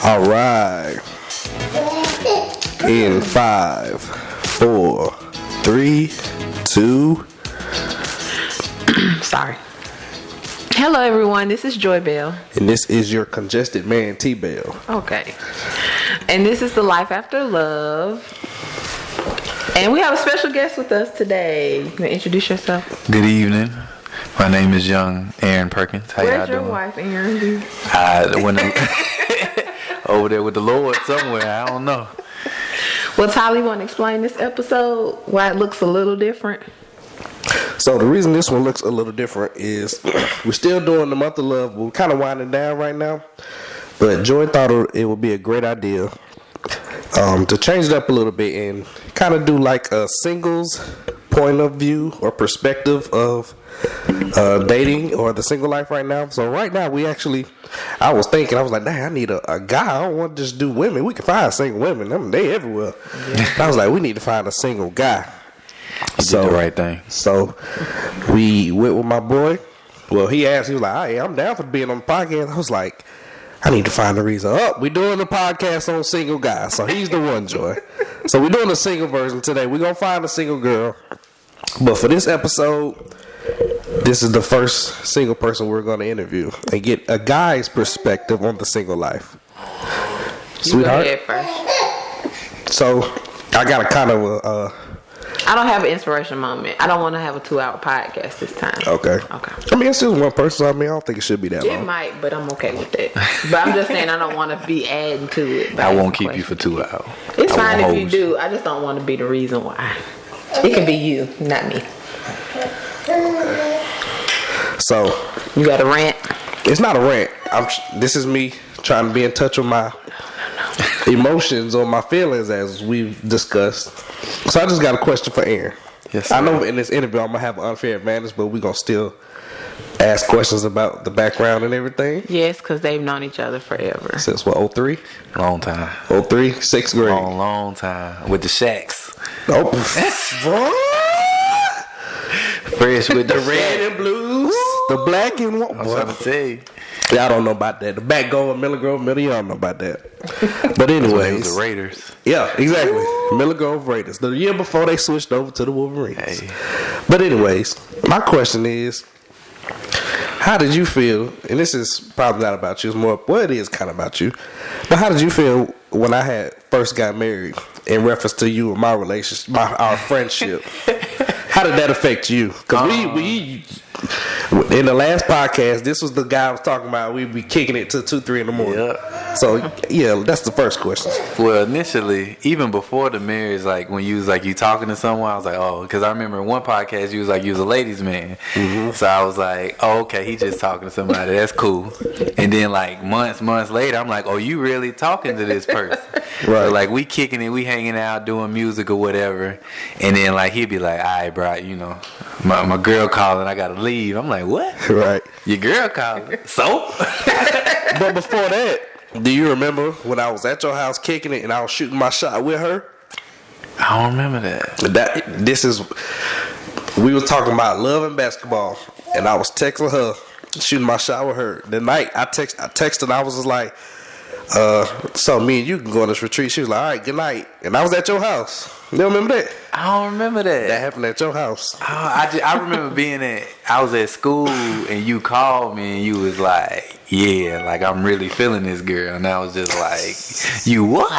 All right. In 5, 4, 3, 2. Sorry. Hello, everyone. This is Joy Bell. And this is your congested man, T Bell. Okay. And this is the Life After Love. And we have a special guest with us today. You can introduce yourself. Good evening. My name is young Aaron Perkins. How Where's y'all your doing? wife, Aaron? I went over there with the Lord somewhere. I don't know. Well, Tyler, want to explain this episode? Why it looks a little different? So the reason this one looks a little different is we're still doing the month of love. We're kind of winding down right now. But Joy thought it would be a great idea to change it up a little bit and kind of do like a singles point of view or perspective of dating or the single life right now. So right now I was like, dang, I need a guy. I don't want to just do women. We can find single women. They everywhere. Yeah. I was like, we need to find a single guy. You did the right thing. So we went with my boy. Well, he asked, he was like, hey, I'm down for being on the podcast. I was like, I need to find a reason. We're doing the podcast on single guys. So he's the one, Joy. So we're doing the single version today. We're going to find a single girl. But for this episode, this is the first single person we're going to interview and get a guy's perspective on the single life. Sweetheart. You go ahead first. So I got a kind of I don't have an inspiration moment. I don't want to have a 2-hour podcast this time. Okay. I mean, it's just one person. So I mean, I don't think it should be that long. It might, but I'm okay with that. But I'm just saying I don't want to be adding to it. I won't keep you for 2 hours. It's fine if you do. I just don't want to be the reason why. It can be you, not me. So you got a rant? It's not a rant. This is me trying to be in touch with my emotions or my feelings as we've discussed. So I just got a question for Aaron. Yes, sir. I know in this interview I'm gonna have an unfair advantage, but we're gonna still ask questions about the background and everything. Yes, because they've known each other forever. Since what, 03? Long time. 03, 6th grade. Long time. With the Shacks. Oh, Fresh with the red and blues, the black and white. I'm trying to tell you. Y'all don't know about that. The back going Miller Grove, Middle, y'all don't know about that. But anyways. The Raiders. Yeah, exactly. Miller Grove Raiders. The year before they switched over to the Wolverines. Hey. But anyways, my question is, how did you feel, and this is probably not about you, it's more, well, it is kind of about you, but how did you feel when I had first got married in reference to you and my relationship, our friendship? How did that affect you? Because we in the last podcast, this was the guy I was talking about. We'd be kicking it till 2, 3 in the morning. Yeah. So yeah, that's the first question. Well, initially, even before the marriage, like when you was like you talking to someone, I was like, oh, because I remember in one podcast you was like you was a ladies' man. Mm-hmm. So I was like, oh, okay, he just talking to somebody. That's cool. And then like months later, I'm like, oh, you really talking to this person? Right. So like we kicking it, we hanging out, doing music or whatever. And then like he'd be like, all right, bro, you know, my girl calling, I gotta leave. I'm like, what? Right. Your girl calling. So? But before that, do you remember when I was at your house kicking it and I was shooting my shot with her? I don't remember that. We was talking about love and basketball, and I was texting her, shooting my shot with her. The night I texted, I was just like, so me and you can go on this retreat. She was like, all right, good night. And I was at your house. You don't remember that? I don't remember that. That happened at your house. I remember I was at school and you called me and you was like, yeah, like I'm really feeling this girl. And I was just like, you what?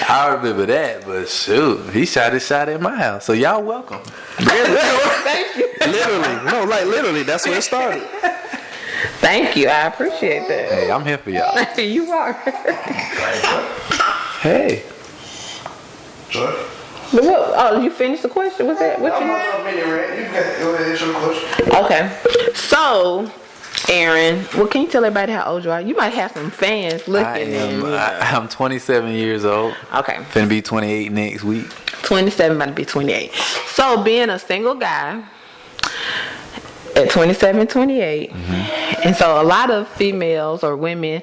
I remember that, but shoot, he shot his shot at my house. So y'all welcome. Really? Thank you. Literally, that's where it started. Thank you. I appreciate that. Hey, I'm here for y'all. You are. Hey. What? Oh, you finished the question? Was that what you? Go ahead, answer the question. Okay. So, Aaron, well, can you tell everybody how old you are? You might have some fans looking. I'm 27 years old. Okay. Finna be 28 next week. 27, about to be 28. So, being a single guy at 27, 28, mm-hmm. And so a lot of females or women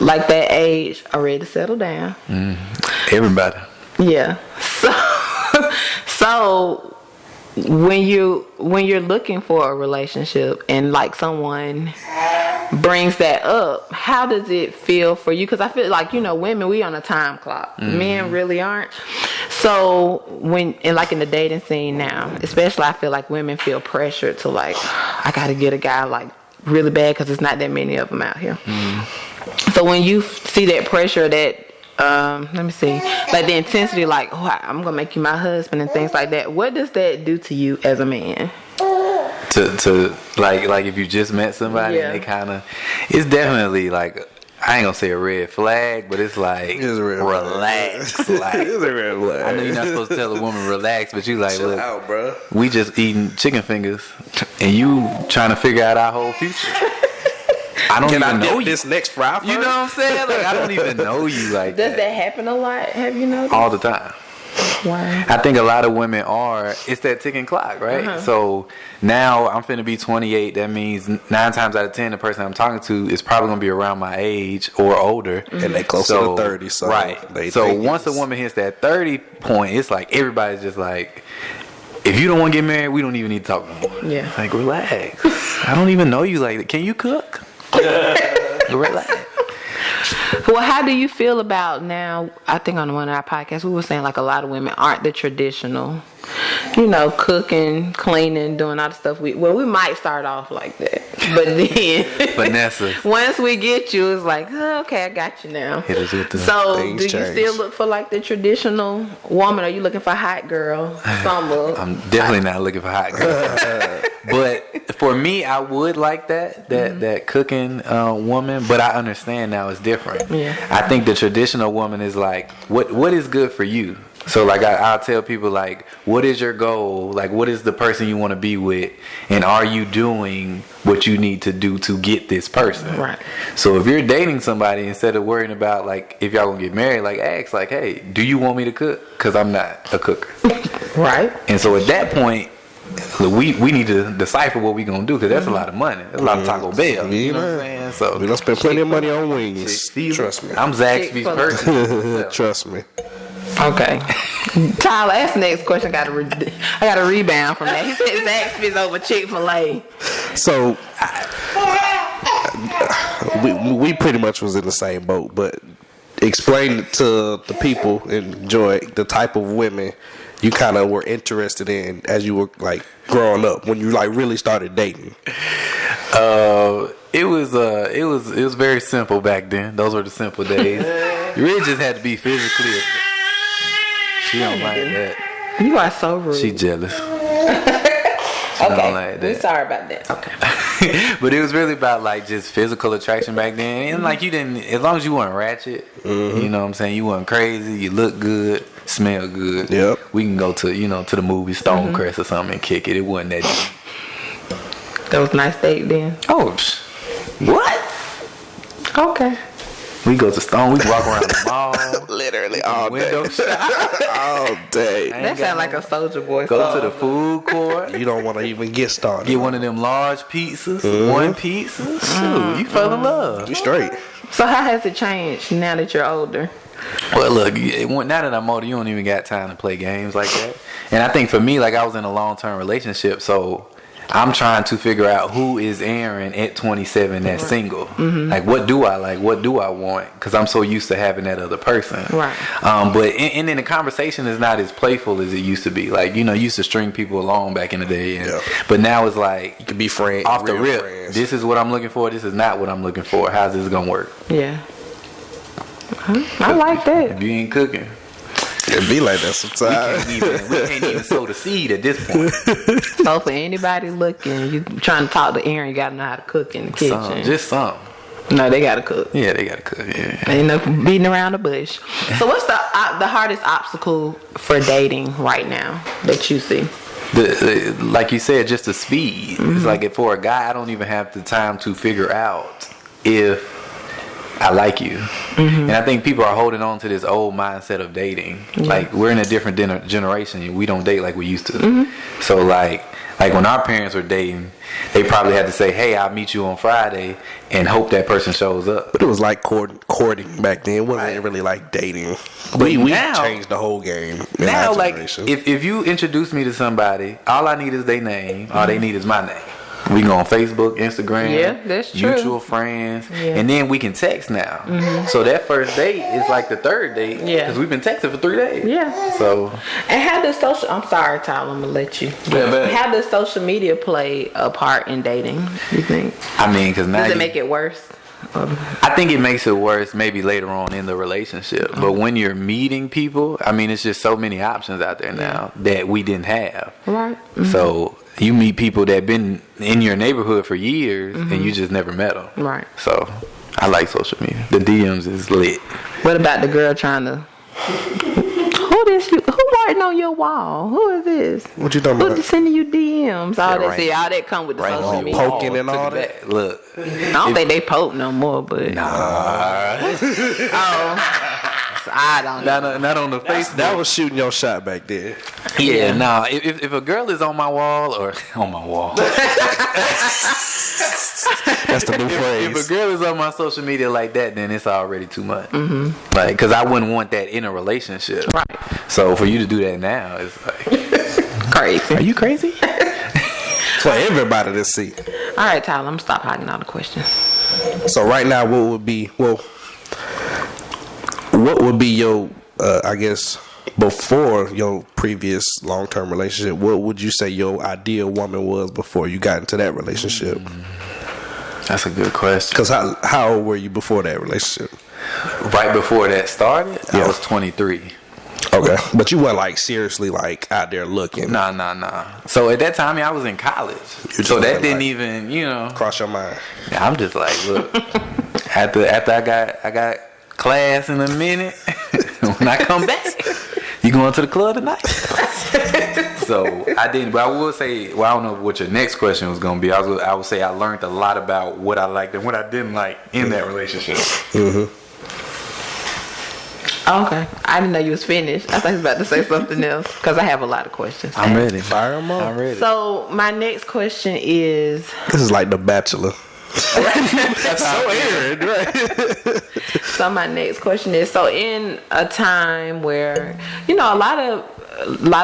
like that age are ready to settle down. Mm-hmm. Everybody. Yeah. So when you're looking for a relationship and like someone brings that up, how does it feel for you? Because I feel like, women, we on a time clock. Men really aren't. So in the dating scene now, especially, I feel like women feel pressured to like, I got to get a guy like really bad because there's not that many of them out here. So when you see that pressure, that let me see, like the intensity, like, oh, I'm gonna make you my husband and things like that, what does that do to you as a man? To like if you just met somebody and they kind of, it's definitely like, I ain't gonna say a red flag, but it's like, relax. Like, It's a red flag. I know you're not supposed to tell a woman relax, but you like, Chill look, out, bro. we just eating chicken fingers, and you trying to figure out our whole future. I don't Can even I know get you. this next fry first? You know what I'm saying? Like, I don't even know you like Does that happen a lot? Have you noticed? all the time. Why? I think a lot of women it's that ticking clock, right? So now I'm finna be 28. That means 9 times out of 10, the person I'm talking to is probably gonna be around my age or older. And they close to 30. So right. So once a woman hits that 30 point, it's like everybody's just like, if you don't want to get married, we don't even need to talk no more. Yeah. Like, relax. I don't even know you like that. Can you cook? Relax. Well, how do you feel about now? I think on one of our podcasts, we were saying like a lot of women aren't the traditional, cooking, cleaning, doing all the stuff. We might start off like that, but then Vanessa, once we get you, it's like, oh, okay, I got you now. hit us with the So, things do you change. still look for like the traditional woman? Or are you looking for hot girl? I'm definitely not looking for hot girl. But for me, I would like that cooking woman. But I understand now it's different. Yeah. I think the traditional woman is like, what is good for you? So like I'll tell people like, what is your goal? Like, what is the person you want to be with? And are you doing what you need to do to get this person? Right. So if you're dating somebody, instead of worrying about like if y'all gonna get married, like ask like, hey, do you want me to cook? Because I'm not a cooker. Right. And so at that point, we need to decipher what we gonna do, because that's a lot of money. That's a lot of Taco Bell. You know what I'm saying? So We don't spend plenty of money on wings. Trust me. I'm Zaxby's person. Trust me. Okay. Tyler, ask the next question. I got a rebound from that. He said Zaxby's over Chick-fil-A. So we pretty much was in the same boat, but explain to the people and Joy the type of women you kind of were interested in as you were like growing up, when you like really started dating. It was very simple back then. Those were the simple days. You really just had to be physically. She don't like that. You are so rude. She jealous. Okay. Like We're that. sorry about that. Okay. But it was really about like just physical attraction back then, and like you didn't, as long as you weren't ratchet, you know what I'm saying, you weren't crazy, you look good, smell good. Yep. We can go to to the movie Stonecrest or something and kick it. It wasn't that deep. That was a nice date then. Oh, what? Okay. We go to Stone. We walk around the mall. Literally all Window day. shop. All day. That sounds like a Soldier Boy Go song. to the food court. You don't want to even get started. Get one of them large pizzas. One pizza. Shoot, you fell in love. You straight. So how has it changed now that you're older? Well, look, now that I'm older, you don't even got time to play games like that. And I think for me, like, I was in a long-term relationship, so I'm trying to figure out who is Aaron at 27 that's single. Like, what do I like? What do I want? Because I'm so used to having that other person. Right. But and then the conversation is not as playful as it used to be. Like, used to string people along back in the day. And, but now it's like, You could be friends. off the real rip, friends. this is what I'm looking for. This is not what I'm looking for. How's this going to work? Yeah. I like that. If you ain't cooking. It be like that sometimes. We can't even sow the seed at this point. So for anybody looking, you trying to talk to Aaron, you gotta know how to cook in the kitchen. Just some. No, they gotta cook. Yeah, they gotta cook. Yeah. Ain't no beating around the bush. So what's the hardest obstacle for dating right now that you see? Like you said, just the speed. It's like for a guy, I don't even have the time to figure out if I like you. And I think people are holding on to this old mindset of dating. Like, we're in a different generation. We don't date like we used to. So like when our parents were dating, they probably had to say, hey, I'll meet you on Friday, and hope that person shows up. But it was like courting back then. It wasn't really like dating. We now- changed the whole game. in Now, our like, generation. if you introduce me to somebody, all I need is their name. All they need is my name. We can go on Facebook, Instagram. Yeah, that's true. Mutual friends. Yeah. And then we can text now. So that first date is like the third date. Yeah. Because we've been texting for 3 days. Yeah. So. And how does social... I'm sorry, Tyler, I'm going to let you. How does social media play a part in dating, you think? I mean, because now... Does it make it worse? I think it makes it worse maybe later on in the relationship. But when you're meeting people, I mean, it's just so many options out there now that we didn't have. Right. So you meet people that been in your neighborhood for years and you just never met them. Right. So I like social media. The DMs is lit. What about the girl trying to... Who writing on your wall? Who is this? What you talking about? Who's sending you DMs? All that, right. see, all that come with the social on media. poking and all that. Look. I don't think they poke no more, but I don't know. Not on the Facebook. That was shooting your shot back there. Yeah, nah. If a girl is on my wall or on my wall, That's the new phrase. if a girl is on my social media like that, then it's already too much. Like, because I wouldn't want that in a relationship. Right. So for you to do that now, it's like, Crazy. are you crazy? For everybody to see. All right, Tyler, I'm going to stop hiding all the questions. So right now, what would be your, I guess, before your previous long-term relationship, what would you say your ideal woman was before you got into that relationship? That's a good question. Because how old were you before that relationship? Right before that started, Yeah. I was 23. Okay. But you weren't like seriously like out there looking. Nah. So at that time, I was in college. You So that just didn't like- even, Cross your mind. I'm just like, look, after I got class in a minute, when I come back, you going to the club tonight? So I didn't, but I will say, well, I don't know what your next question was going to be. I would say I learned a lot about what I liked and what I didn't like in that relationship. Okay. I didn't know you was finished. I thought you was about to say something else because I have a lot of questions. I'm ready. Fire 'em up. I'm ready. So my next question is... This is like The Bachelor. That's so weird, right? So my next question is, so in a time where, you know, a lot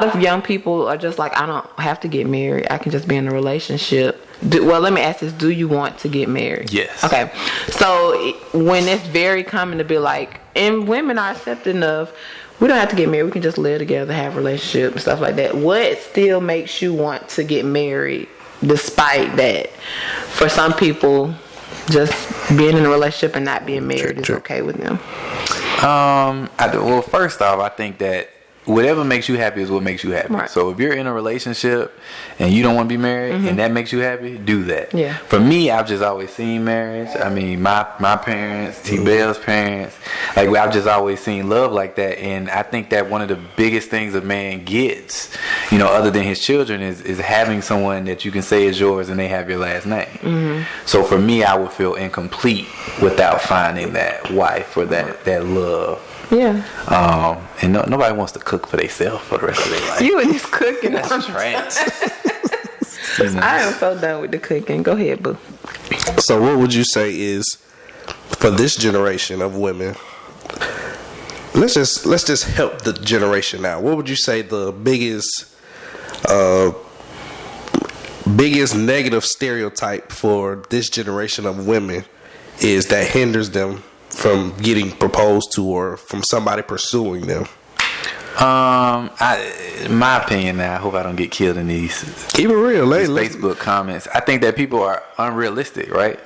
of young people are just like, I don't have to get married. I can just be in a relationship. Well, let me ask this. Do you want to get married? Yes. Okay. So when it's very common to be like, and women are accepting of, we don't have to get married. We can just live together, have a relationship and stuff like that. What still makes you want to get married despite that? For some people, just being in a relationship and not being married is okay with them. Well, first off, I think that whatever makes you happy is what makes you happy. Right. So if you're in a relationship and you don't want to be married and that makes you happy, do that. Yeah. For me, I've just always seen marriage. I mean, my parents, T-Bell's parents, like I've just always seen love like that. And I think that one of the biggest things a man gets, you know, other than his children, is having someone that you can say is yours and they have your last name. So for me, I would feel incomplete without finding that wife or that love. Yeah. And nobody wants to cook for themselves for the rest of their life. You and this cooking. That's trash. I am so done with the cooking. Go ahead, boo. So what would you say is, for this generation of women, let's just help the generation out. What would you say the biggest negative stereotype for this generation of women is that hinders them from getting proposed to or from somebody pursuing them? My opinion now, I hope I don't get killed in these Keep it real, ladies. Facebook comments. I think that people are unrealistic, right?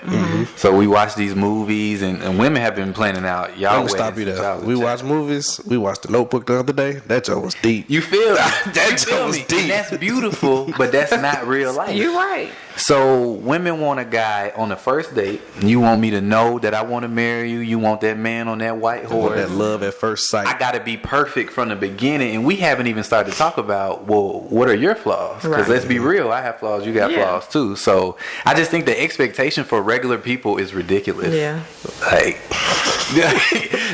So we watch these movies and women have been planning out y'all. Let me stop you there. We watch movies. We watched The Notebook the other day. That joke was deep. You feel That joke was deep. And that's beautiful, but that's not real life. You're right. So women want a guy on the first date. You want me to know that I want to marry you. You want that man on that white horse. That love at first sight. I got to be perfect from the beginning. And we haven't even started to talk about, well, what are your flaws? Because Right. let's be real. I have flaws. You got flaws too. So I just think the expectation for regular people is ridiculous. Yeah. Like,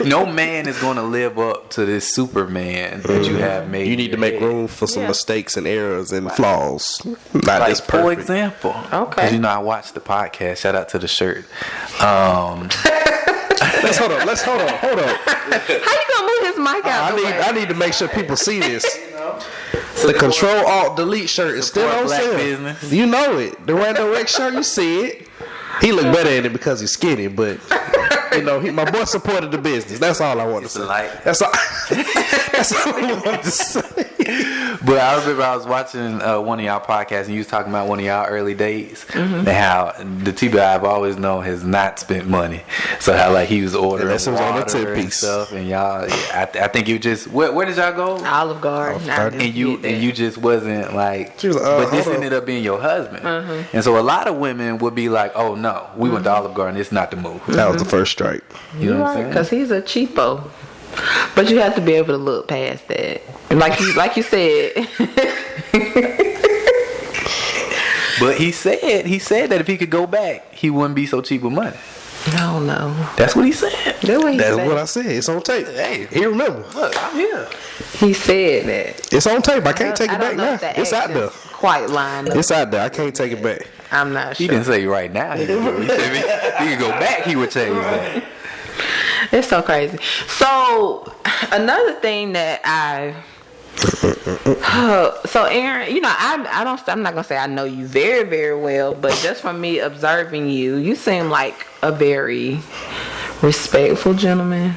no man is going to live up to this Superman that you have made. You need to make room for some mistakes and errors and flaws. Not Like, just perfect. for example, Okay. because you know I watched the podcast. Shout out to the shirt. Let's hold on. How you gonna move his mic out? the way? I need to make sure people see this. The Control Alt Delete shirt is still on Black sale. business. You know it. The Random Rex shirt, you see it. He look better in it because he's skinny, but you know, my boy supported the business. That's all I want to say. That's all. That's all I want to say. But I remember I was watching one of y'all podcasts, and you was talking about one of y'all early days, and how the T-Boy I've always known has not spent money. So how like he was ordering water and stuff, and y'all, I think you just where did y'all go? Olive Garden. And you just wasn't like, but this ended up being your husband, and so a lot of women would be like, oh no, we went to Olive Garden, it's not the move. That was the first strike. You know what I'm saying? Because he's a cheapo. But you have to be able to look past that. And like you said. But he said that if he could go back, he wouldn't be so cheap with money. No. That's what he said. That's what I said. It's on tape. Hey, he remember. Look, I'm here. He said that. It's on tape. I can't take it back now. It's out there. Quite lined up. It's out there. I can't take it back. I'm not sure. He didn't say right now. He said if he could go back, he would change that. It's so crazy. So another thing that so Aaron, you know, I'm not gonna say I know you very, very well, but just from me observing you, you seem like a very respectful gentleman.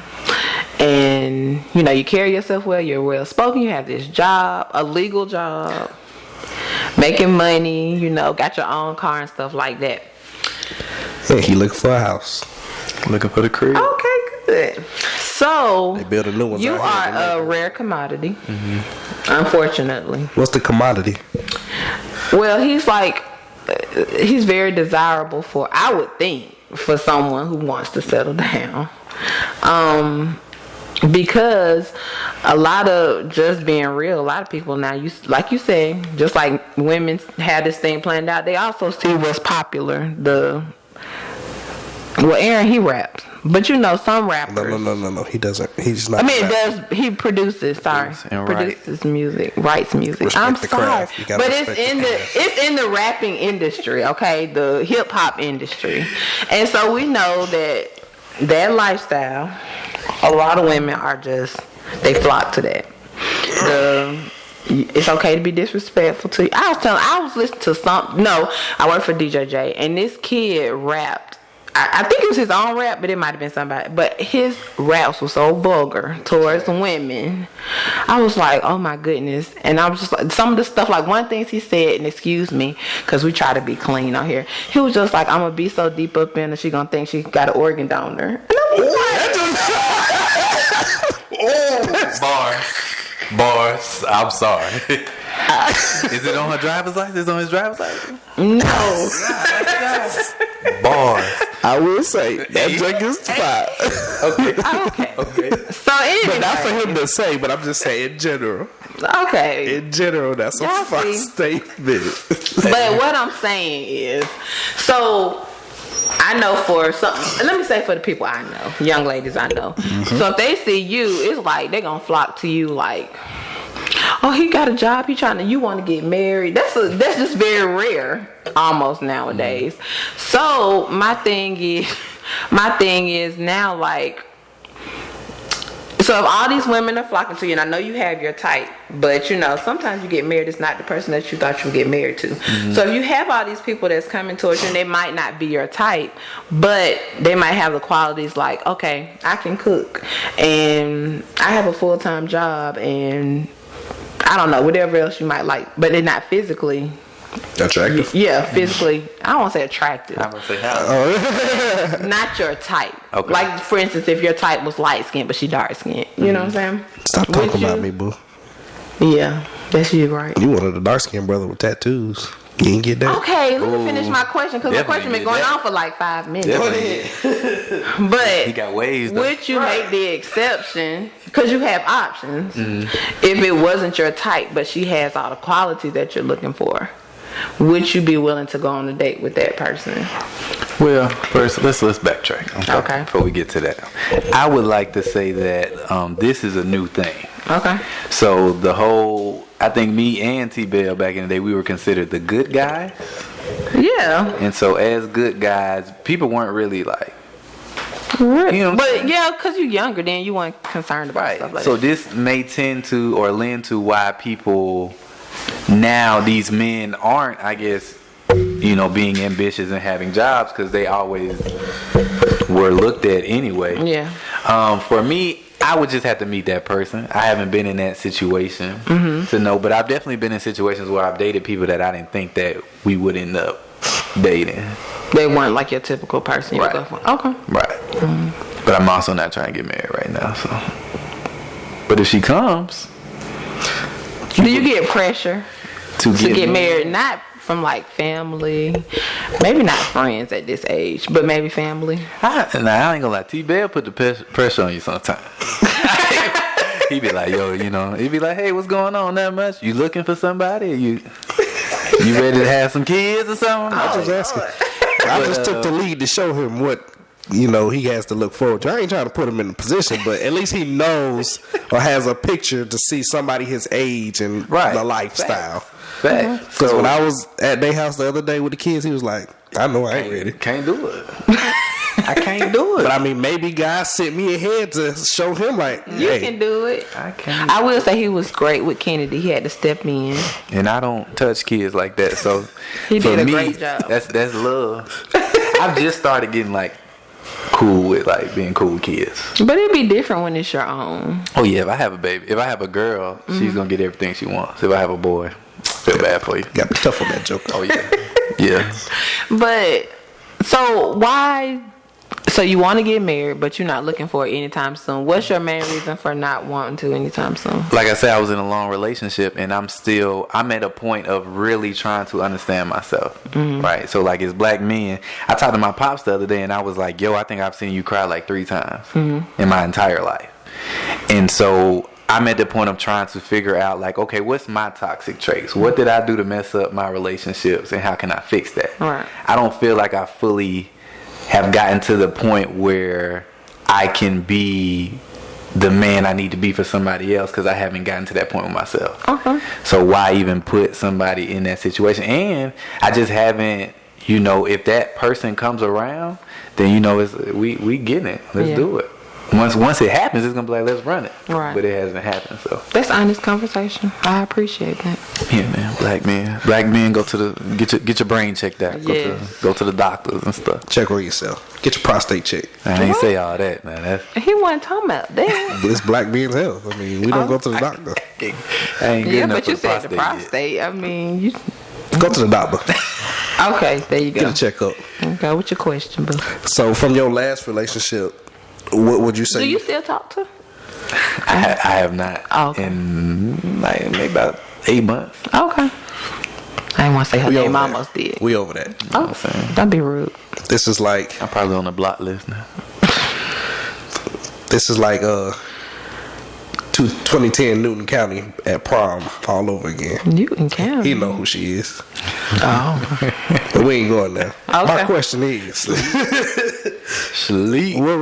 And you know, you carry yourself well, you're well spoken, you have this job, a legal job, making money, you know, got your own car and stuff like that. Yeah, he looking for a house. Looking for the crib. Okay, good. So they build a new one. You are a rare commodity, unfortunately. What's the commodity? Well, he's very desirable for, I would think, for someone who wants to settle down. Because a lot of, just being real, a lot of people now, like you say, just like women had this thing planned out, they also see what's popular. Well, Aaron, he raps. But you know, some rappers. No. He doesn't. He's not. I mean, he produces. Sorry, produces music, writes music. Respect I'm the sorry, craft. but it's in the rapping industry, okay, the hip hop industry, and so we know that lifestyle. A lot of women they flock to that. It's okay to be disrespectful to you. I was listening to I work for DJJ, and this kid rapped. I think it was his own rap, but it might have been somebody. But his raps were so vulgar towards women. I was like, oh my goodness. And I was just like, some of the stuff, like one thing he said, and excuse me, because we try to be clean out here. He was just like, I'm going to be so deep up in her, she going to think she got an organ donor. And I was like, Bars. I'm sorry. Is it on her driver's license? Is it on his driver's license? No. Bars. I will say that drink is fire. Okay. So anyway, but not for him to say, but I'm just saying in general. Okay. In general, that's a fine statement. But what I'm saying is, so I know for some, let me say for the people I know, young ladies I know. Mm-hmm. So if they see you, it's like they're gonna flock to you like, oh, he got a job, you want to get married. That's just very rare almost nowadays. So my thing is now, like, so if all these women are flocking to you, and I know you have your type, but you know, sometimes you get married, it's not the person that you thought you would get married to. Mm-hmm. So if you have all these people that's coming towards you, and they might not be your type, but they might have the qualities like, okay, I can cook, and I have a full-time job, and I don't know, whatever else you might like, but they're not physically attractive. Yeah, physically. I don't want to say attractive. I'm gonna say how. Not your type. Okay. Like, for instance, if your type was light skinned but she dark skinned, you know what I'm saying? Stop talking about me, boo. Yeah, that's you, right? You wanted a dark skinned brother with tattoos. You didn't get that. Okay, let me finish my question, because the question been going on for like 5 minutes. But he got ways. Would you make the exception, because you have options, if it wasn't your type but she has all the qualities that you're looking for? Would you be willing to go on a date with that person? Well, first let's backtrack. Okay. Before we get to that, I would like to say that this is a new thing. Okay. So the whole, I think me and T-Bell back in the day, we were considered the good guys. Yeah. And so as good guys, people weren't really like, you know, but yeah, because you're younger, then you weren't concerned about stuff like so that. This may tend to or lend to why people now these men aren't, I guess, being ambitious and having jobs because they always were looked at anyway. Yeah. For me, I would just have to meet that person. I haven't been in that situation to know, but I've definitely been in situations where I've dated people that I didn't think that we would end up dating. They weren't like your typical person you would go for. Okay. Right. But I'm also not trying to get married right now. So, but if she comes, do you get pressure to get married? Not from like family, maybe not friends at this age, but maybe family. I ain't gonna lie, T-Bell put the pressure on you sometimes. He be like, yo, he be like, hey, what's going on? That much? You looking for somebody? You ready to have some kids or something? I was asking. I just took the lead to show him what he has to look forward to. I ain't trying to put him in a position, but at least he knows or has a picture to see somebody his age and the lifestyle. Because when I was at their house the other day with the kids, he was like, I know I ain't ready. Can't do it. I can't do it. But I mean, maybe God sent me ahead to show him like, you can do it. I can't. I will say he was great with Kennedy. He had to step in. And I don't touch kids like that. So he did a great job. That's love. I've just started getting like cool with like being cool with kids. But it'd be different when it's your own. Oh yeah, if I have a baby, if I have a girl, she's gonna get everything she wants. If I have a boy, feel bad for you. Got me tough on that joke. Oh yeah, yeah. But so why? So you want to get married, but you're not looking for it anytime soon. What's your main reason for not wanting to anytime soon? Like I said, I was in a long relationship, and I'm at a point of really trying to understand myself, right? So like as black men, I talked to my pops the other day, and I was like, yo, I think I've seen you cry like 3 times in my entire life. And so I'm at the point of trying to figure out like, okay, what's my toxic traits? What did I do to mess up my relationships, and how can I fix that? Right. I don't feel like I fully have gotten to the point where I can be the man I need to be for somebody else because I haven't gotten to that point with myself. Okay. So why even put somebody in that situation? And I just haven't, if that person comes around, then it's we getting it. Let's do it. Once it happens, it's gonna be like, let's run it. Right. But it hasn't happened. So that's honest conversation. I appreciate that. Yeah, man. Black men go to the get your brain checked out. Yes. Go to the doctors and stuff. Check on yourself. Get your prostate checked. I ain't say all that, man. He wasn't talking about that. It's black men's health. I mean, we don't go to the doctor. I ain't good enough but you for the said the prostate. yet. I mean, you. Go to the doctor. Okay, there you go. Get a checkup. Okay, what's your question, boo? So from your last relationship, what would you say? Do you still talk to? I have not. Oh, okay. In like maybe about 8 months. Okay. I didn't want to say her We name. over I that. almost did. We over that. Oh, don't be rude. This is like I'm probably on the block list now. 2010 Newton County at prom all over again. Newton County. He know who she is. Oh. But we ain't going there. Okay. My question is, Sleep. what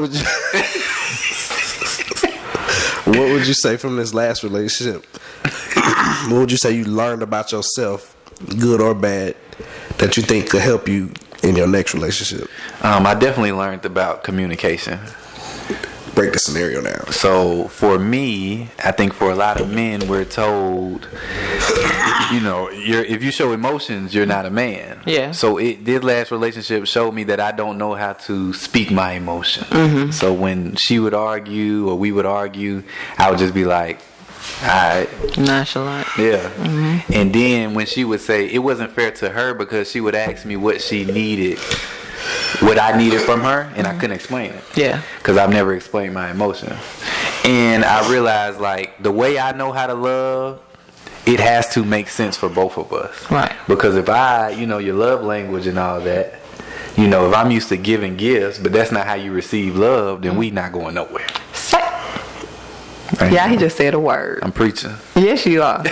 would you say from this last relationship? What would you say you learned about yourself, good or bad, that you think could help you in your next relationship? I definitely learned about communication. Break the scenario down. So for me, I think for a lot of men, we're told, if you show emotions, you're not a man. Yeah. So this last relationship showed me that I don't know how to speak my emotion. So when she would argue or we would argue, I would just be like, alright. Nonchalant. Yeah. And then when she would say, it wasn't fair to her because she would ask me what she needed, what I needed from her, and I couldn't explain it. Yeah. Because I've never explained my emotions. And I realized, like, the way I know how to love, it has to make sense for both of us. Right. Because if your love language and all that, if I'm used to giving gifts, but that's not how you receive love, then we not going nowhere. Yeah, he just said a word. I'm preaching. Yes, you are.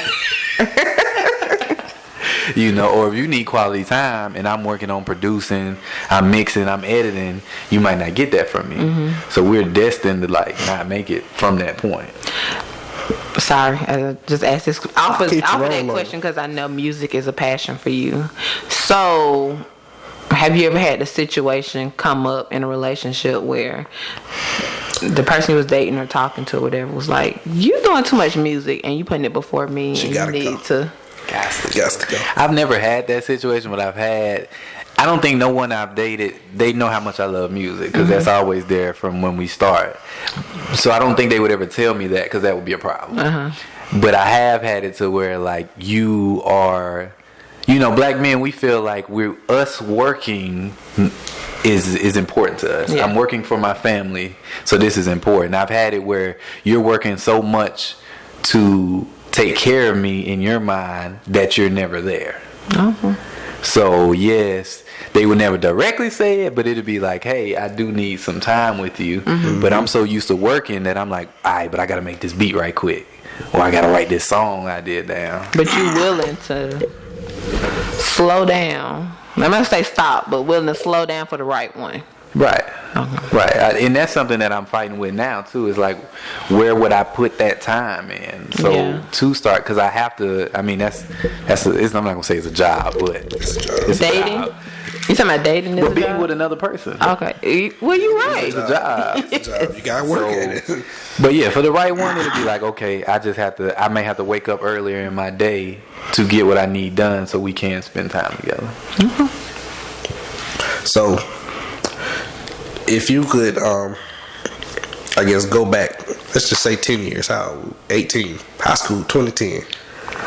Or if you need quality time and I'm working on producing, I'm mixing, I'm editing, you might not get that from me. So we're destined to not make it from that point. Sorry, I just asked this off of that rolling. question because I know music is a passion for you. So, have you ever had a situation come up in a relationship where the person you was dating or talking to or whatever was like, you doing too much music and you putting it before me She and gotta you need go. to Got to go. I've never had that situation, but I don't think no one I've dated, they know how much I love music because that's always there from when we start. So I don't think they would ever tell me that because that would be a problem. But I have had it to where like you are, black men, we feel like us working is important to us. Yeah. I'm working for my family, so this is important. I've had it where you're working so much to take care of me in your mind that you're never there. So yes, they would never directly say it, but it'd be like, hey, I do need some time with you. But I'm so used to working that I'm like, all right, but I got to make this beat right quick. Or I got to write this song I did down. But you willing to slow down. I'm not going to say stop, but willing to slow down for the right one. Right. Right. And that's something that I'm fighting with now, too. Is like, where would I put that time in? So to start, because I have to, I mean, I'm not going to say it's a job, but it's dating? You talking about dating? But being with another person. Okay. Well, you're right. It's a job. It's a job. You got to work at it. But yeah, for the right one, it'll be like, okay, I may have to wake up earlier in my day to get what I need done so we can spend time together. So, if you could, I guess, go back, let's just say 10 years, 18, high school, 2010.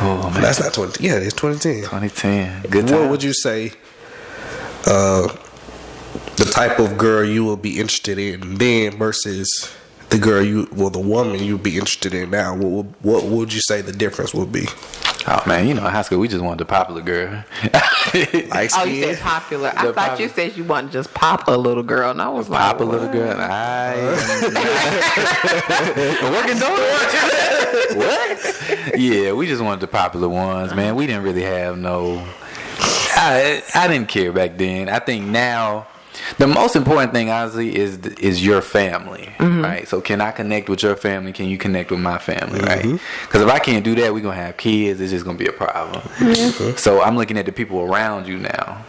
Oh, man. That's not 20, yeah, it's 2010. 2010, good time. What would you say the type of girl you will be interested in then versus the girl the woman you would be interested in now? What would you say the difference would be? Oh man, in high school we just wanted the popular girl. Like oh, you said popular. I thought you said you wanted to just pop a little girl, and I was like, pop a little girl. Working donuts. What? Yeah, we just wanted the popular ones, man. We didn't really have no. I didn't care back then. I think now the most important thing, honestly, is your family, right? So can I connect with your family? Can you connect with my family, right? Because if I can't do that, we're going to have kids. It's just going to be a problem. So I'm looking at the people around you now.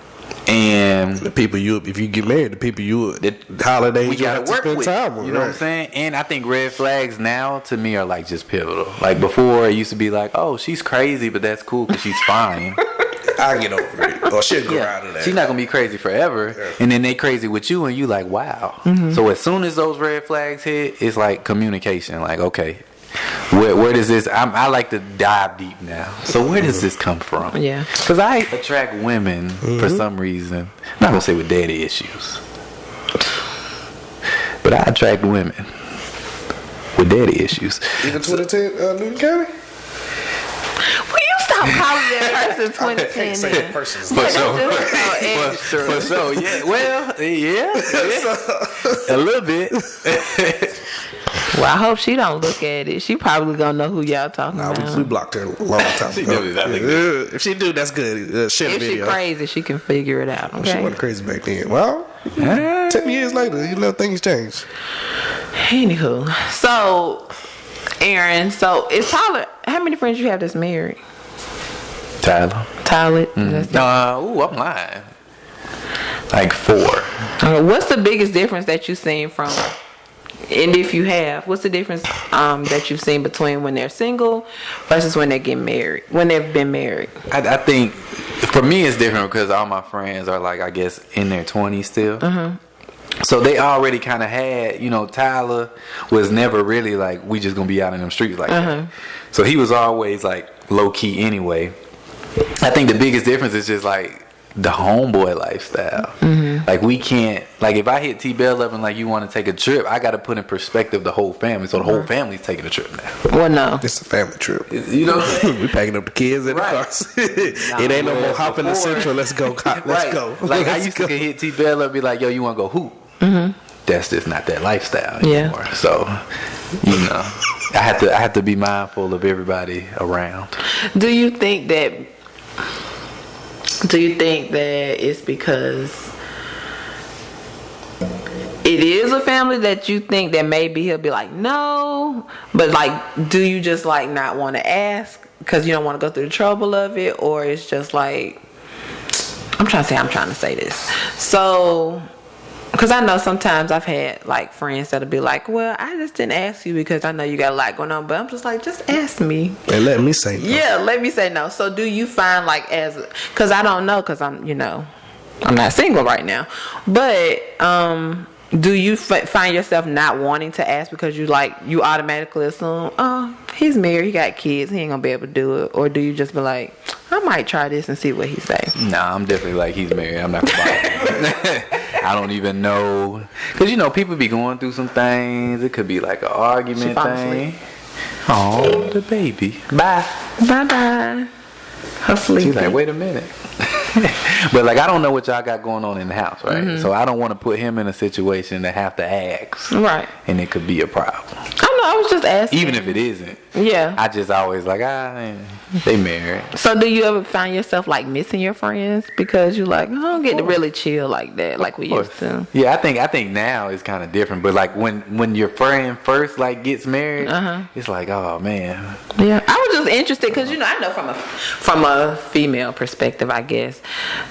And the people if you get married, the people the holidays we gotta work with, time with, you know what I'm saying? And I think red flags now to me are like just pivotal. Like before, it used to be like, oh, she's crazy, but that's cool because she's fine. I get over it, or she'll grow out of that. She's not gonna be crazy forever, and then they crazy with you, and you like, wow. So as soon as those red flags hit, it's like communication. Like, okay, where does this? I like to dive deep now. So where does this come from? Yeah, because I attract women for some reason. I'm not gonna say with daddy issues, but I attract women with daddy issues. Even 2010, Newton County. Stop calling that person 2010. I can't say that person's For sure, yeah. Well, yeah. A little bit. Well, I hope she don't look at it. She probably gonna know who y'all talking about. We blocked her a long time ago. If she do, that's good. Share the video. If she crazy, she can figure it out. Okay? She wasn't crazy back then. Well, 10 years later, things change. Anywho, so Aaron, is Tyler? How many friends you have that's married? Tyler. I'm lying. Like 4. What's the biggest difference that you've seen from? And if you have, what's the difference that you've seen between when they're single versus when they get married? When they've been married? I think for me it's different because all my friends are like, I guess, in their 20s still. So they already kind of had, Tyler was never really like, we just gonna be out in them streets like that. So he was always like low key anyway. I think the biggest difference is just like the homeboy lifestyle. Like we can't, like if I hit T-Bell up and like you want to take a trip, I got to put in perspective the whole family. So the whole family's taking a trip now. Well, no, it's a family trip. You know what I'm saying? We packing up the kids in the cars. It ain't no more hopping the Central. Let's go. Let's go. Like I used to hit T-Bell up and be like, yo, you want to go hoop? That's just not that lifestyle anymore. So, I have to be mindful of everybody around. Do you think that it's because it is a family that you think that maybe he'll be like, no, but like, do you just like not want to ask because you don't want to go through the trouble of it, or it's just like, I'm trying to say this. So Because I know sometimes I've had like friends that'll be like, well, I just didn't ask you because I know you got a lot going on. But I'm just like, just ask me. And let me say no. Yeah, let me say no. So do you find like because I don't know, because I'm not single right now. But do you find yourself not wanting to ask because you automatically assume, oh, he's married, he got kids, he ain't gonna be able to do it? Or do you just be like, I might try this and see what he say? Nah, I'm definitely like, he's married, I'm not gonna bother. I don't even know, because people be going through some things. It could be like an argument thing. Oh, the baby. Bye. Her sleepy. She's like, wait a minute. But like, I don't know what y'all got going on in the house, right? Mm-hmm. So I don't want to put him in a situation to have to ask, right? And it could be a problem. I was just asking. Even if it isn't, yeah. I just always like, they married. So do you ever find yourself like missing your friends because you like, I don't get to really chill like that, like we used to? Yeah, I think now it's kind of different. But like when your friend first like gets married, it's like, oh man. Yeah, I was just interested because I know from a female perspective, I guess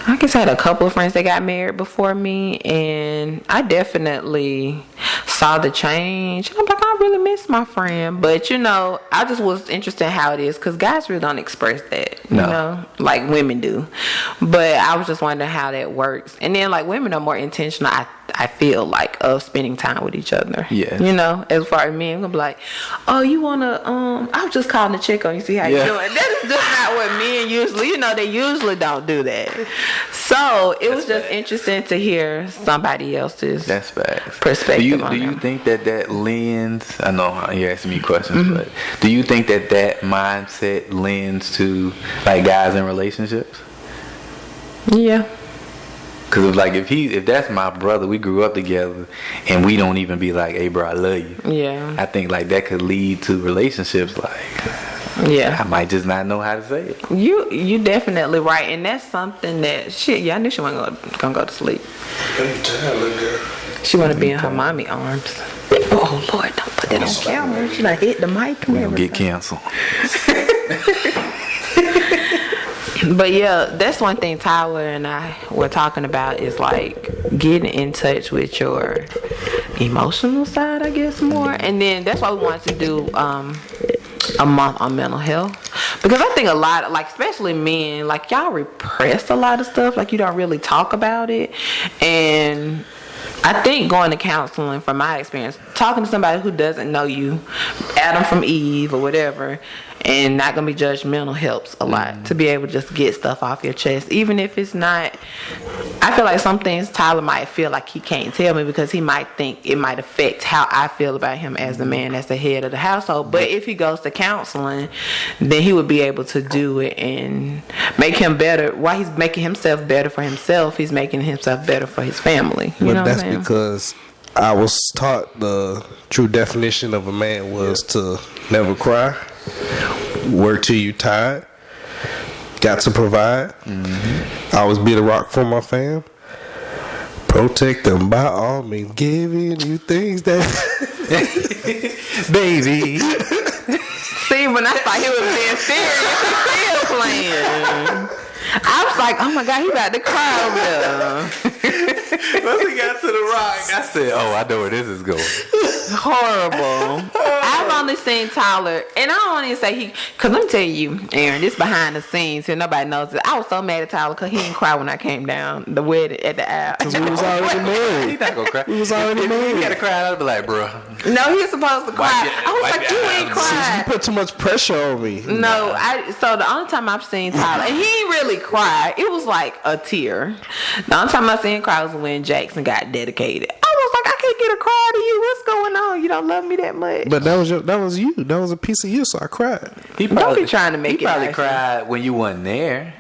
I had a couple of friends that got married before me, and I definitely saw the change. I'm like, I really miss my friend, but I just was interested in how it is because guys really don't express that, you know, like women do. But I was just wondering how that works. And then like women are more intentional, I feel like, of spending time with each other. Yeah. As far as men, I'm gonna be like, oh, you wanna I was just calling to check on you, see how you doing. That is just not what men usually, they usually don't do that. So it was just interesting to hear somebody else's perspective on do you think that lends, I know you're asking me questions, but do you think that mindset lends to like guys in relationships? Yeah. Because if that's my brother, we grew up together, and we don't even be like, hey bro, I love you. Yeah. I think like that could lead to relationships like, yeah, I might just not know how to say it. You definitely right, and that's something that I knew she wasn't gonna go to sleep. She want to be in her mommy arms. Oh Lord, don't put that on camera. She like hit the mic. We're gonna get canceled. But yeah, that's one thing Tyler and I were talking about is like getting in touch with your emotional side, I guess, more. And then that's why we wanted to do a month on mental health, because I think a lot, like especially men, like y'all repress a lot of stuff, like you don't really talk about it. And I think going to counseling, from my experience, talking to somebody who doesn't know you, Adam from Eve or whatever, and not gonna be judgmental, helps a lot to be able to just get stuff off your chest, even if it's not. I feel like some things Tyler might feel like he can't tell me because he might think it might affect how I feel about him as the man, as the head of the household. But if he goes to counseling, then he would be able to do it and make him better. While he's making himself better for himself, he's making himself better for his family. You know what I'm saying? Because I was taught the true definition of a man was to never cry, work till you tired, got to provide, always be the rock for my fam, protect them by all means, giving you things that baby. See, when I thought he was being serious, he still playing. I was like, oh my God, he about to cry over there. Once he got to the rock, I said, oh, I know where this is going. Horrible. I've only seen Tyler, and I don't even say he, because let me tell you, Aaron, this behind the scenes here, nobody knows it. I was so mad at Tyler because he didn't cry when I came down the wedding at the aisle. Because we was already married. He's not going to cry. We was already married. He got to cry, I'd be like, bro. No, he was supposed to cry. I was like, you ain't crying. You put too much pressure on me. No, so the only time I've seen Tyler, and he ain't really cried, it was like a tear. The only time I seen him cry was when Jackson got dedicated. I was like, I can't get a cry to you. What's going on? You don't love me that much? But that was you. That was a piece of you, so I cried. Don't be trying to make it. He probably nice. cried when you wasn't there.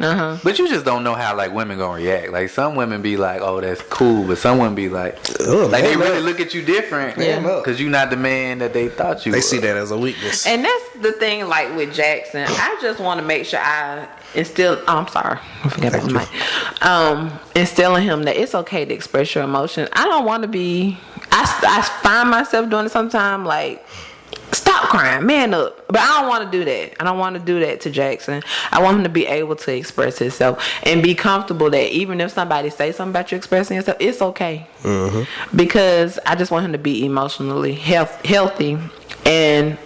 But you just don't know how like women gonna react. Like some women be like, "Oh, that's cool," but some women be like, like they really look at you different, because you're not the man that they thought you. They were. see that as a weakness. And that's the thing. Like with Jackson, I just want to make sure I instill. Oh, I'm sorry, I forgot about the mic. Instilling him that it's okay to express your emotions. I don't want to be. I find myself doing it sometimes. Like, stop crying, man up. But I don't want to do that. I don't want to do that to Jackson. I want him to be able to express himself and be comfortable that even if somebody say something about you expressing yourself, it's okay. Because I just want him to be emotionally healthy, and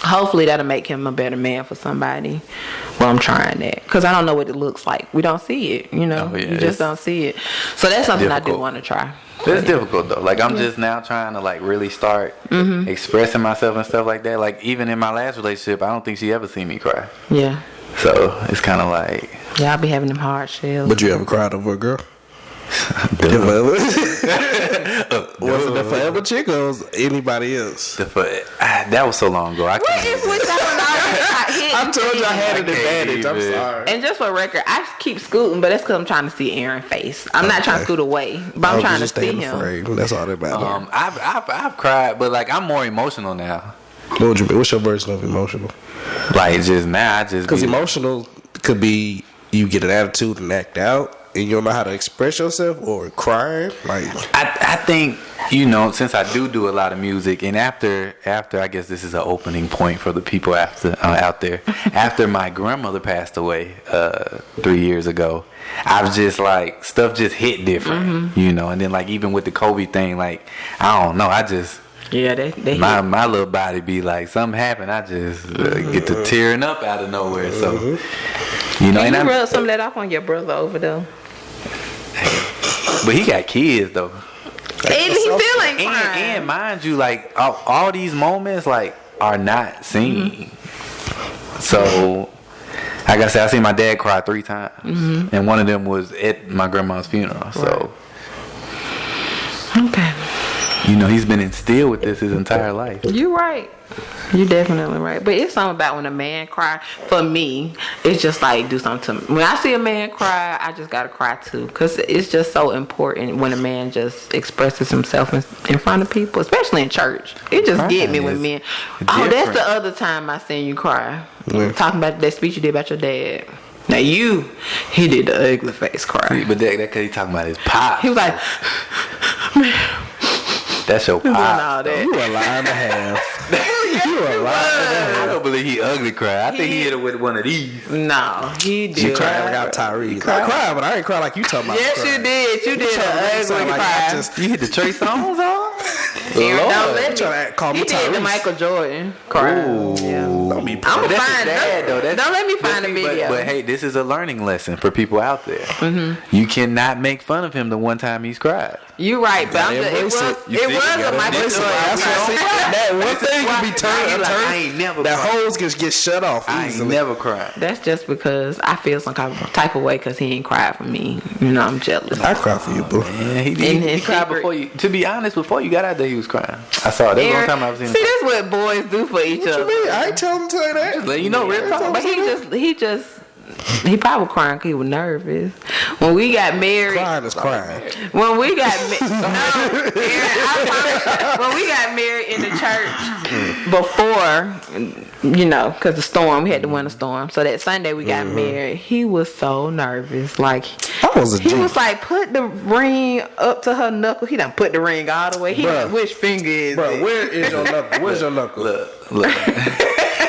hopefully that'll make him a better man for somebody. Well, I'm trying that because I don't know what it looks like. We don't see it, you know. You just don't see it. So that's something difficult. I do want to try. It's difficult though. Like I'm just now trying to like really start expressing myself and stuff like that. Like even in my last relationship, I don't think she ever seen me cry. Yeah. So it's kind of like I be having them hard shells. But you ever cried over a girl? Was it the forever chick or was anybody else? That was so long ago. I told you I had an advantage. I'm sorry. And just for record, I keep scooting, but that's because I'm trying to see Aaron's face. I'm not trying to scoot away, but I'm trying to see him. That's all that matters. I've cried, but like I'm more emotional now. What would you mean? What's your version of emotional? Like just now, because emotional could be you get an attitude and act out. And you don't know how to express yourself or crying. Like I think, you know, since I do a lot of music, and after I guess this is an opening point for the people out there. After my grandmother passed away 3 years ago, I was just like stuff just hit different, you know. And then like even with the Kobe thing, like I don't know, I just. Yeah, they my little body be like something happened. I just get to tearing up out of nowhere. So you know, and you rub some of that off on your brother over there. But he got kids though, and he still ain't crying. And mind you, like all these moments like are not seen. So, like I said, I seen my dad cry 3 times, and one of them was at my grandma's funeral. So, okay. You know, he's been instilled with this his entire life. You're right. You're definitely right. But it's something about when a man cry. For me, it's just like do something to me. When I see a man cry, I just gotta cry too, because it's just so important when a man just expresses himself in front of people, especially in church. It just get me with men. Oh, that's the other time I seen you cry. Talking about that speech you did about your dad. Now he did the ugly face cry. But that because he talking about his pop. He was like, man. That's your pop. You a lie and a half. You a lie. I don't believe he ugly cried. I think he hit it with one of these. No, he did. You cried like I'm Tyrese. I cried, but I ain't cry like you talking about. Yes, you did. You did an ugly cry. You hit the Trey Songz on? Don't let me call me He did the Michael Jordan cry. Yeah. Don't be. I'm gonna find it. Don't let me find the video. But hey, this is a learning lesson for people out there. You cannot make fun of him the one time he's cried. You right, but it was a Michael Jordan. That one thing can be turned. I ain't never. That hose get shut off. I ain't never cried. That's just because I feel some type of way because he ain't cried for me. You know, I'm jealous. I cried for you, boo. Yeah, he cried before you. To be honest, before you got out there, he was crying. I saw it. That's the only time I've seen him. See, that's what boys do for each other. What you mean? I ain't tell him to say that. Just let you know, real talk. But he probably crying because he was nervous. When we got married, crying is crying. When we got when we got married in the church before, you know, because the storm, we had the winter storm. So that Sunday we got married, he was so nervous. Like he was like, put the ring up to her knuckle. He done put the ring all the way. He like, which finger is it? Where is your knuckle? Where's your knuckle? Look.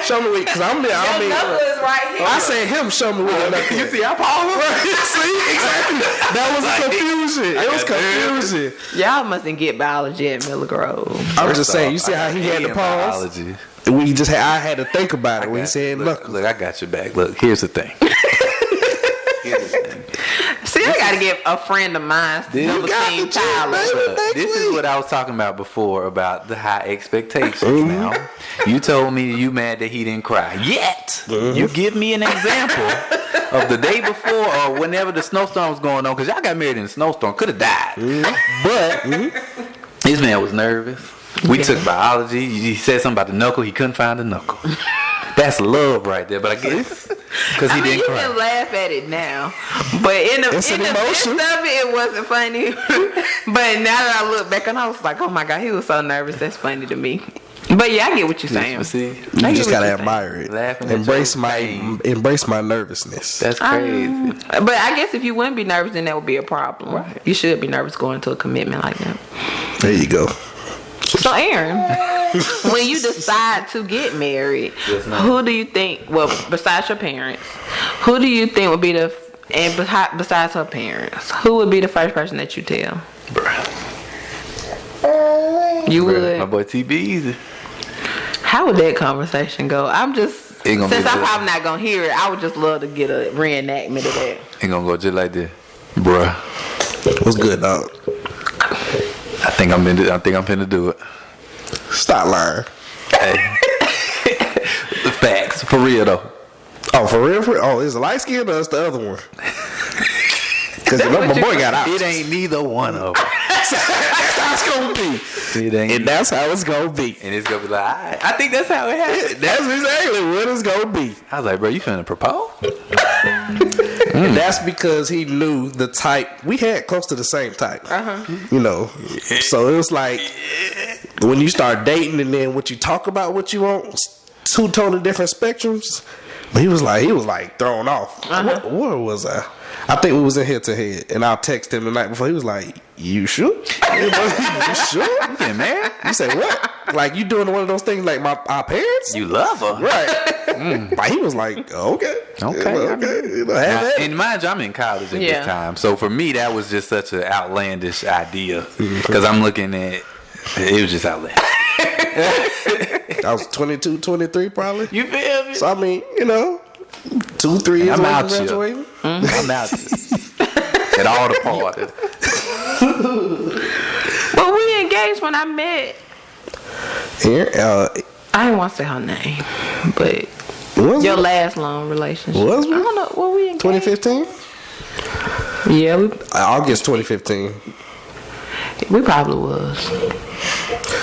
Show me, because I mean, knuckle is right here. I said him. Show me where your knuckle. You see, I paused. See, exactly. That was confusion. It was confusion. Y'all mustn't get biology at Miller Grove. I'm just saying. You see how he had to pause. I had to think about it when he said knuckle. Look, I got your back. Look, here's the thing. See, I gotta get a friend of mine. This is what I was talking about before about the high expectations. Now, you told me you mad that he didn't cry. Yet, you give me an example of the day before or whenever the snowstorm was going on, because y'all got married in a snowstorm, could have died. But this man was nervous. We took biology. He said something about the knuckle. He couldn't find the knuckle. That's love right there. But I guess because he didn't cry. You can laugh at it now, but in the midst of it wasn't funny. But now that I look back and I was like, oh my God, he was so nervous. That's funny to me. But yeah, I get what you're saying. See, you just gotta admire it. Embrace my nervousness. That's crazy. But I guess if you wouldn't be nervous, then that would be a problem. Right. You should be nervous going to a commitment like that. There you go. So, Aaron, when you decide to get married, who do you think, well, besides your parents, who do you think would be besides her parents, who would be the first person that you tell? You would? My boy TB Easy. How would that conversation go? Since I'm probably not going to hear it, I would just love to get a reenactment of that. Ain't gonna go just like this. Bruh. What's good, dog? I think I'm finna do it. Stop lying. Hey. The facts. For real though. Oh, for real? Oh, is it light skin or is the other one? Because my boy got out. It ain't neither one of them. That's how it's gonna be. And that's how it's gonna be. And it's gonna be like, all right. I think that's how it happened. That's exactly what it's gonna be. I was like, bro, you finna propose? And that's because he knew the type. We had close to the same type. You know. So it was like when you start dating and then what you talk about, what you want, two totally different spectrums. But he was like thrown off. What was I? I think we was in head to head, and I texted him the night before. He was like, "You sure? You sure? You getting married?" You say what? Like you doing one of those things like our parents? You love her, right? But he was like, "Okay." You know, and mind you, I'm in college at this time, so for me that was just such an outlandish idea because I'm looking at it was just outlandish. I was 22, 23 probably. You feel me? So I mean, you know, 2-3 years I'm away out from here. graduating. I'm out here. At all the parties. Well, we engaged when I met. Here, I didn't want to say her name, but was your it? last long relationship. Was I we? don't know. Were we engaged? 2015? Yeah, August 2015. we probably was.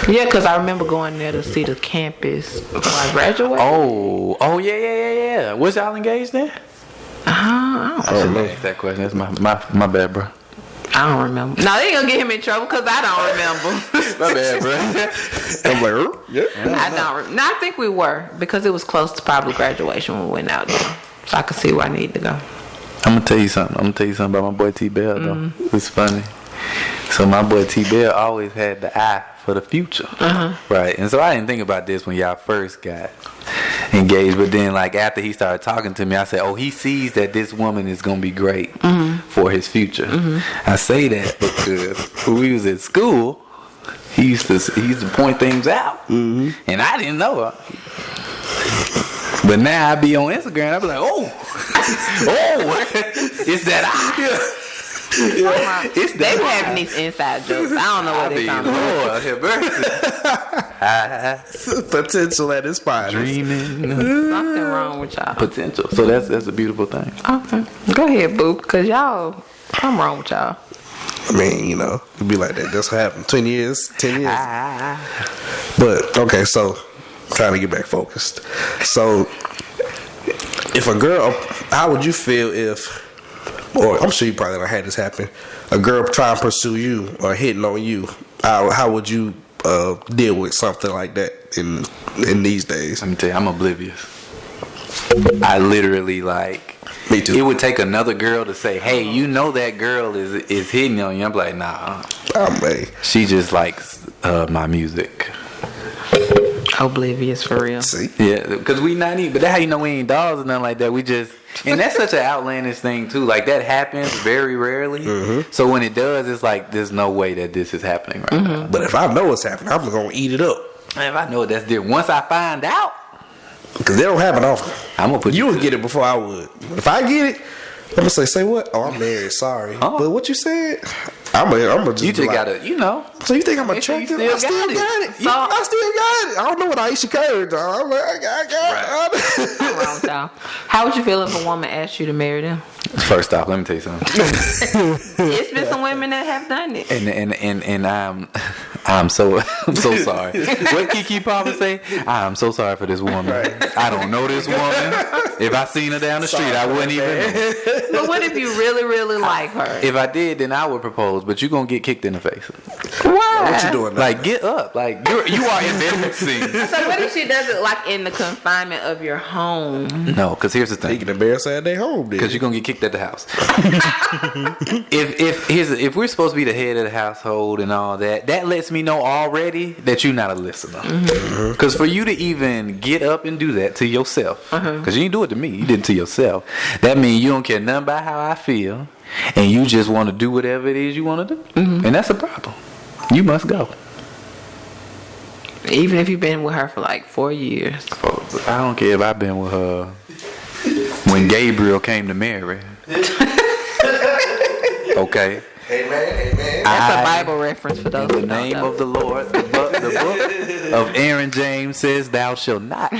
Yeah, because I remember going there to see the campus before I graduated. Oh, yeah. Was y'all engaged then? I I shouldn't ask that question. That's my bad, bro. don't remember. No, they ain't gonna get him in trouble because I don't remember. My bad, bro. I'm like, yeah. I don't. No, I think we were because it was close to probably graduation when we went out there, so I could see where I need to go. I'm gonna tell you something about my boy T Bell though. It's funny. So my boy T Bell always had the eye for the future, right? And so I didn't think about this when y'all first got engaged, but then like after he started talking to me, I said, "Oh, he sees that this woman is gonna be great for his future." I say that because when we was at school, he used to point things out, and I didn't know her. But now I be on Instagram, I be like, "Oh, it's that eye." They be having these inside jokes. I don't know what they're talking about. Potential at its finest. Dreaming. Something wrong with y'all. Potential. So that's a beautiful thing. Okay, go ahead, boo. Cause y'all, something wrong with y'all. I mean, you know, it'd be like that. That's what happened. 10 years. But okay, so trying to get back focused. So, if a girl, how would you feel if? Or I'm sure you probably don't have this happen. A girl trying to pursue you or hitting on you. How would you deal with something like that in these days? Let me tell you, I'm oblivious. I literally like. Me too. It would take another girl to say, "Hey, you know that girl is hitting on you." I'm like, nah. Man. She just likes my music. Oblivious for real. See? Yeah, because we not even. But that's how you know we ain't dogs or nothing like that. We just. And that's such an outlandish thing too. Like that happens very rarely. So when it does, it's like there's no way that this is happening right now. But if I know what's happening, I'm gonna eat it up. And if I know that's different, once I find out, Because they don't happen often. I'm gonna put you would get it before I would. If I get it, I'm gonna say what? Oh, I'm married. Sorry, but what you said? I'm gonna just. You just like, gotta, you know. So you think I'm Make sure you attractive? I still got it. So- I still got it. I don't know what Aisha Curry. I'm like, I got it. What's wrong with y'all? How would you feel if a woman asked you to marry them? First off, let me tell you something. It's been some women that have done it. And I'm so sorry. What Kiki Papa say? I'm so sorry for this woman. I don't know this woman. If I seen her down the street, I wouldn't even know. But what if you really, really like her? If I did, then I would propose. But you gonna get kicked in the face. Why? What you doing now? Like get up. Like you are embarrassing. So what if she does it like in the confinement of your home? No, because here's the They thing. can embarrass her at their home. Because you're gonna get kicked at the house. if we're supposed to be the head of the household and all that, that lets me me know already that you're not a listener. Because for you to even get up and do that to yourself, because you didn't do it to me, you did it to yourself. That means you don't care nothing about how I feel, and you just want to do whatever it is you want to do, and that's a problem. You must go. Even if you've been with her for like 4 years. I don't care if I've been with her when Gabriel came to Mary. Okay. Amen. That's a Bible reference for those In who the don't name know. of the Lord, the book of Aaron James says, "Thou shalt not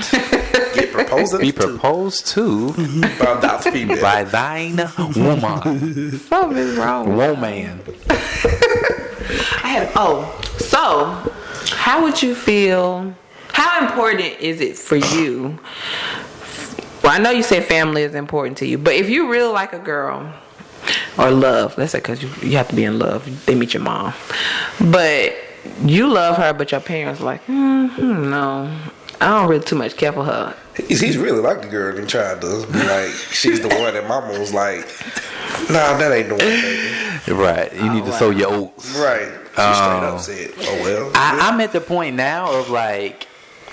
Get proposed be proposed to by thy female. by thine woman, Something's wrong. woman." So how would you feel? How important is it for you? Well, I know you said family is important to you, but if you really like a girl or love, let's say, because you have to be in love, they meet your mom, but you love her, but your parents are like, no, I don't really too much care for her. He's really like the girl and tried to be like, she's the one that mama was like, nah, that ain't the one, baby. Right. You need to sow your oats. Right. She straight up said, oh well. I'm at the point now of like,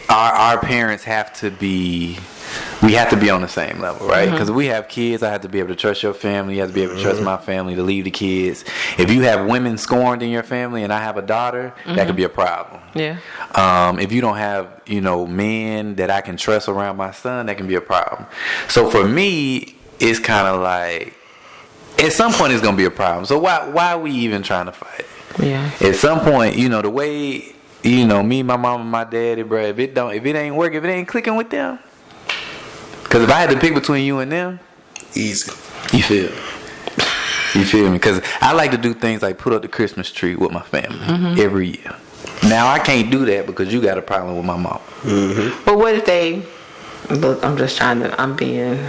our parents have to be. We have to be on the same level, right? Because we have kids. I have to be able to trust your family. You have to be able to trust my family to leave the kids. If you have women scorned in your family and I have a daughter, that could be a problem. Yeah. If you don't have, men that I can trust around my son, that can be a problem. So for me, it's kind of like, at some point it's going to be a problem. So why are we even trying to fight? Yeah. At some point, the way, me, my mom, and my daddy, bro, if it ain't working, if it ain't clicking with them, because if I had to pick between you and them, Easy. you feel me? Because I like to do things like put up the Christmas tree with my family every year. Now I can't do that because you got a problem with my mom. But what if they? Look, I'm just trying to. I'm being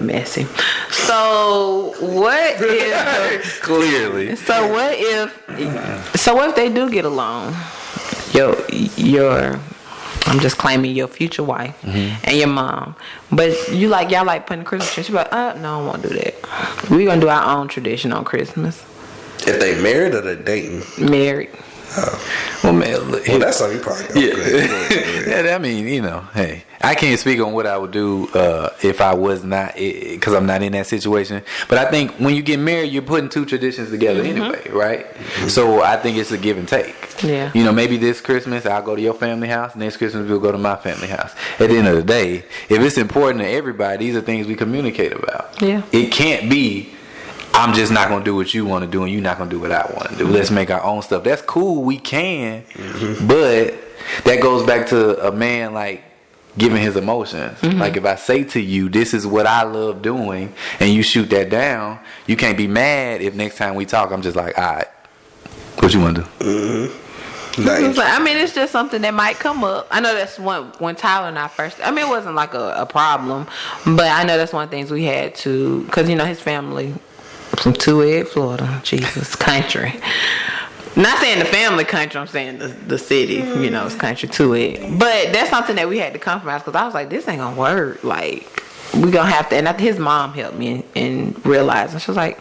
messy. So what if? Clearly. So what if they do get along? I'm just claiming your future wife and your mom, but y'all like putting Christmas tree. She's like, no, I won't do that. We're gonna do our own tradition on Christmas. If they married or they dating? Married. Well, man, look, Well, that's something you probably yeah. I mean, hey, I can't speak on what I would do if I was not, because I'm not in that situation. But I think when you get married, you're putting two traditions together anyway, right? So I think it's a give and take. Yeah. Maybe this Christmas I'll go to your family house. Next Christmas we'll go to my family house. At the end of the day, if it's important to everybody, these are things we communicate about. Yeah. It can't be, I'm just not going to do what you want to do and you're not going to do what I want to do. Let's make our own stuff. That's cool. We can. But that goes back to a man, like, giving his emotions. Like, if I say to you, this is what I love doing, and you shoot that down, you can't be mad if next time we talk, I'm just like, all right, what you want to do? Nice. I mean, it's just something that might come up. I know that's when Tyler and I first. I mean, it wasn't like a problem, but I know that's one of the things we had to, because his family from Tued, Florida, Jesus, country. Not saying the family country, I'm saying the city, it's country Tued. But that's something that we had to compromise, because I was like, this ain't gonna work. Like, we gonna have to. And his mom helped me in realizing. She was like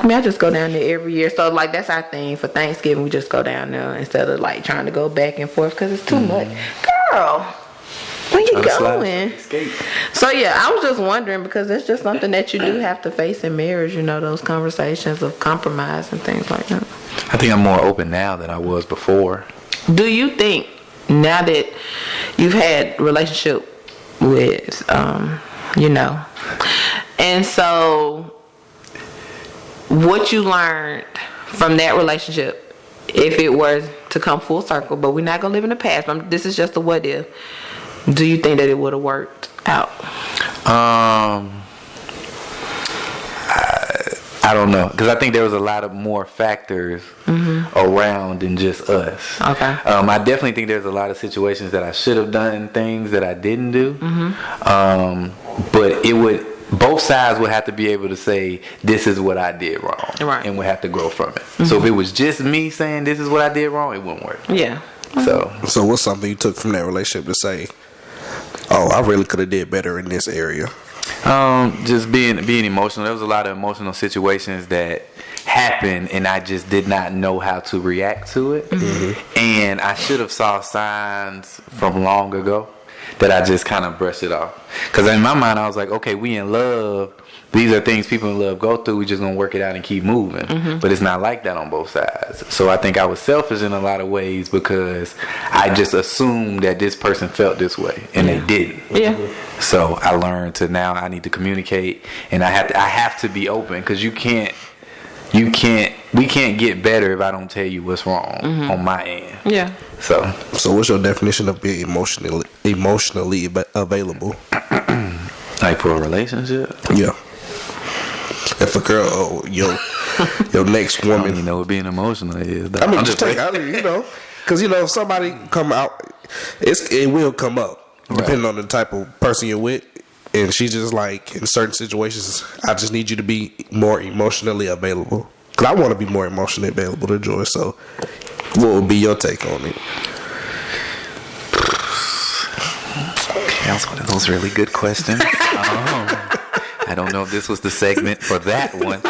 me, I just go down there every year. So like, that's our thing for Thanksgiving. We just go down there instead of like trying to go back and forth because it's too much. Girl, where you going? So yeah, I was just wondering, because it's just something that you do have to face in marriage. Those conversations of compromise and things like that. I think I'm more open now than I was before. Do you think now that you've had relationship with and so what you learned from that relationship, if it were to come full circle, but we're not gonna live in the past, this is just a what if, do you think that it would have worked out? I don't know, because I think there was a lot of more factors around than just us. Okay. I definitely think there's a lot of situations that I should have done, things that I didn't do. But both sides would have to be able to say, this is what I did wrong. Right. And would have to grow from it. So if it was just me saying this is what I did wrong, it wouldn't work. Yeah. So what's something you took from that relationship to say, oh, I really could have did better in this area? Just being emotional. There was a lot of emotional situations that happened, and I just did not know how to react to it. And I should have saw signs from long ago that I just kind of brushed it off. Because in my mind, I was like, okay, we in love. These are things people in love go through. We just gonna work it out and keep moving. But it's not like that on both sides. So I think I was selfish in a lot of ways because I just assumed that this person felt this way, and they didn't. Yeah. So I learned to now I need to communicate, and I have to be open, because we can't get better if I don't tell you what's wrong on my end. Yeah. So what's your definition of being emotionally available? Like for a relationship? Yeah. If a girl, your next I woman, don't even know what being emotional is. I mean, just take, because if somebody come out, it will come up depending on the type of person you're with, and she's just like, in certain situations, I just need you to be more emotionally available. Because I want to be more emotionally available to Joy. So, what would be your take on it? Okay, that's one of those really good questions. I don't know if this was the segment for that one.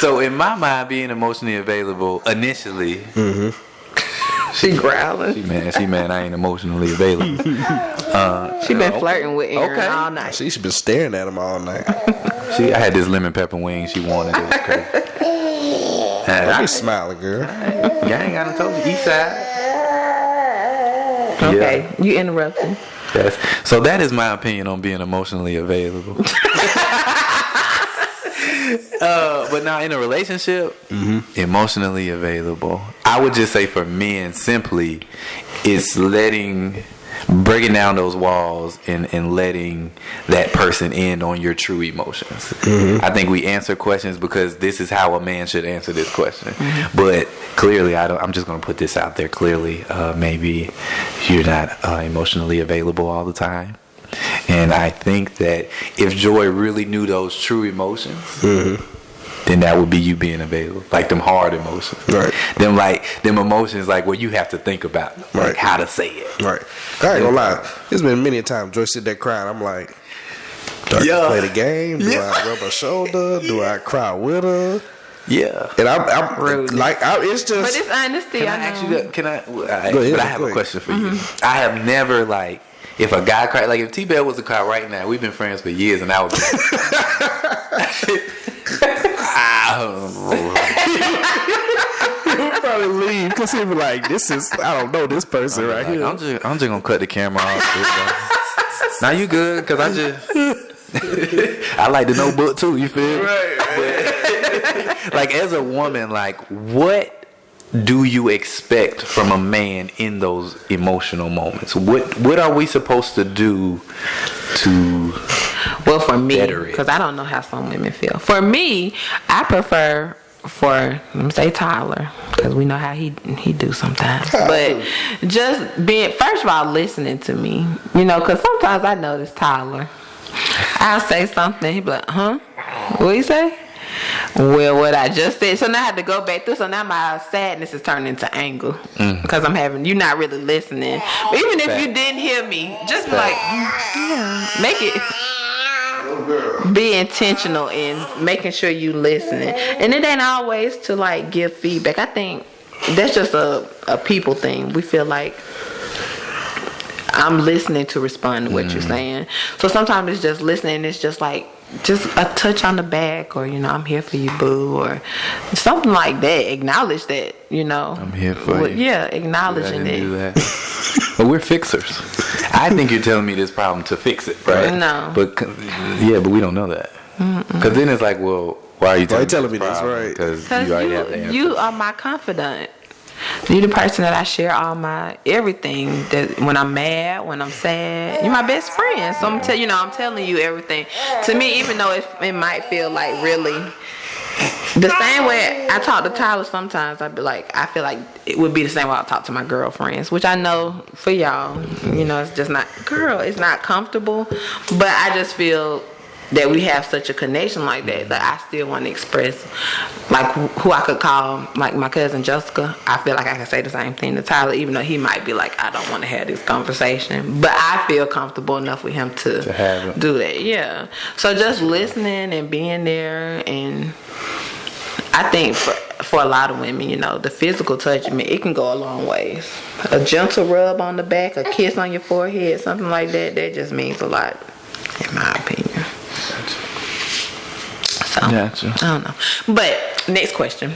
So in my mind, being emotionally available initially, She growling. she mad I ain't emotionally available. She been flirting with Aaron all night. She's been staring at him all night. I had this lemon pepper wing she wanted. It was crazy. Don't be smiling, girl. Y'all ain't got to told you. East side. Okay, you interrupting. Yes. So that is my opinion on being emotionally available. But now in a relationship, emotionally available, I would just say for men, simply, it's breaking down those walls and letting that person in on your true emotions. I think we answer questions because this is how a man should answer this question. But clearly, I'm just going to put this out there. Clearly, maybe you're not emotionally available all the time. And I think that if Joy really knew those true emotions, then that would be you being available. Like them hard emotions. Right. Them emotions like where you have to think about like how to say it. Right. I ain't gonna lie. There's been many times Joy sit there crying. I'm like, do I play the game? Do I rub her shoulder? Do I cry with her? Yeah. And I'm like, it's just. But it's honesty. Can I ask you that? Go ahead, but I have a question for you. I have never if a guy cried, like if T-Bell was to cry right now, we've been friends for years, and I would be. He'll probably leave because he'll be like, I don't know this person right here. I'm just gonna cut the camera off. Now you good? Because I like the notebook too. You feel? Right. Like as a woman, what do you expect from a man in those emotional moments? What are we supposed to do to? Well, for me, because I don't know how some women feel. For me, I prefer let me say Tyler, because we know how he do sometimes. But just being, first of all, listening to me, because sometimes I notice Tyler. I'll say something, he be like, huh? What you say? Well, what I just said. So now I have to go back through. So now my sadness is turning into anger because you're not really listening. But even if you didn't hear me, just be like, make it. Be intentional in making sure you listening, and it ain't always to give feedback. I think that's just a people thing. We feel like I'm listening to respond to what you're saying. So sometimes it's just listening. It's just a touch on the back, or I'm here for you, boo, or something like that. Acknowledge that, I'm here for you. Yeah, acknowledging it. Do that. But we're fixers. I think you're telling me this problem to fix it, right? No. But we don't know that. Because then it's like, well, why are you telling me this? Right? Because you already have the answer. You are my confidant. You're the person that I share all my everything. That when I'm mad, when I'm sad, you're my best friend. So I'm telling you everything. To me, even though it might feel like really the same way I talk to Tyler. Sometimes I feel like it would be the same way I talk to my girlfriends, which I know for y'all, it's just not, girl, it's not comfortable. But I just feel that we have such a connection like that, that I still want to express, like who I could call, like my cousin Jessica. I feel like I can say the same thing to Tyler, even though he might be like, I don't want to have this conversation, but I feel comfortable enough with him to have it. do that. Yeah. So just listening and being there, and I think for a lot of women, you know, the physical touch, I mean, it can go a long ways. A gentle rub on the back, a kiss on your forehead, something like that, that just means a lot, in my opinion. So, Gotcha. I don't know. But, next question.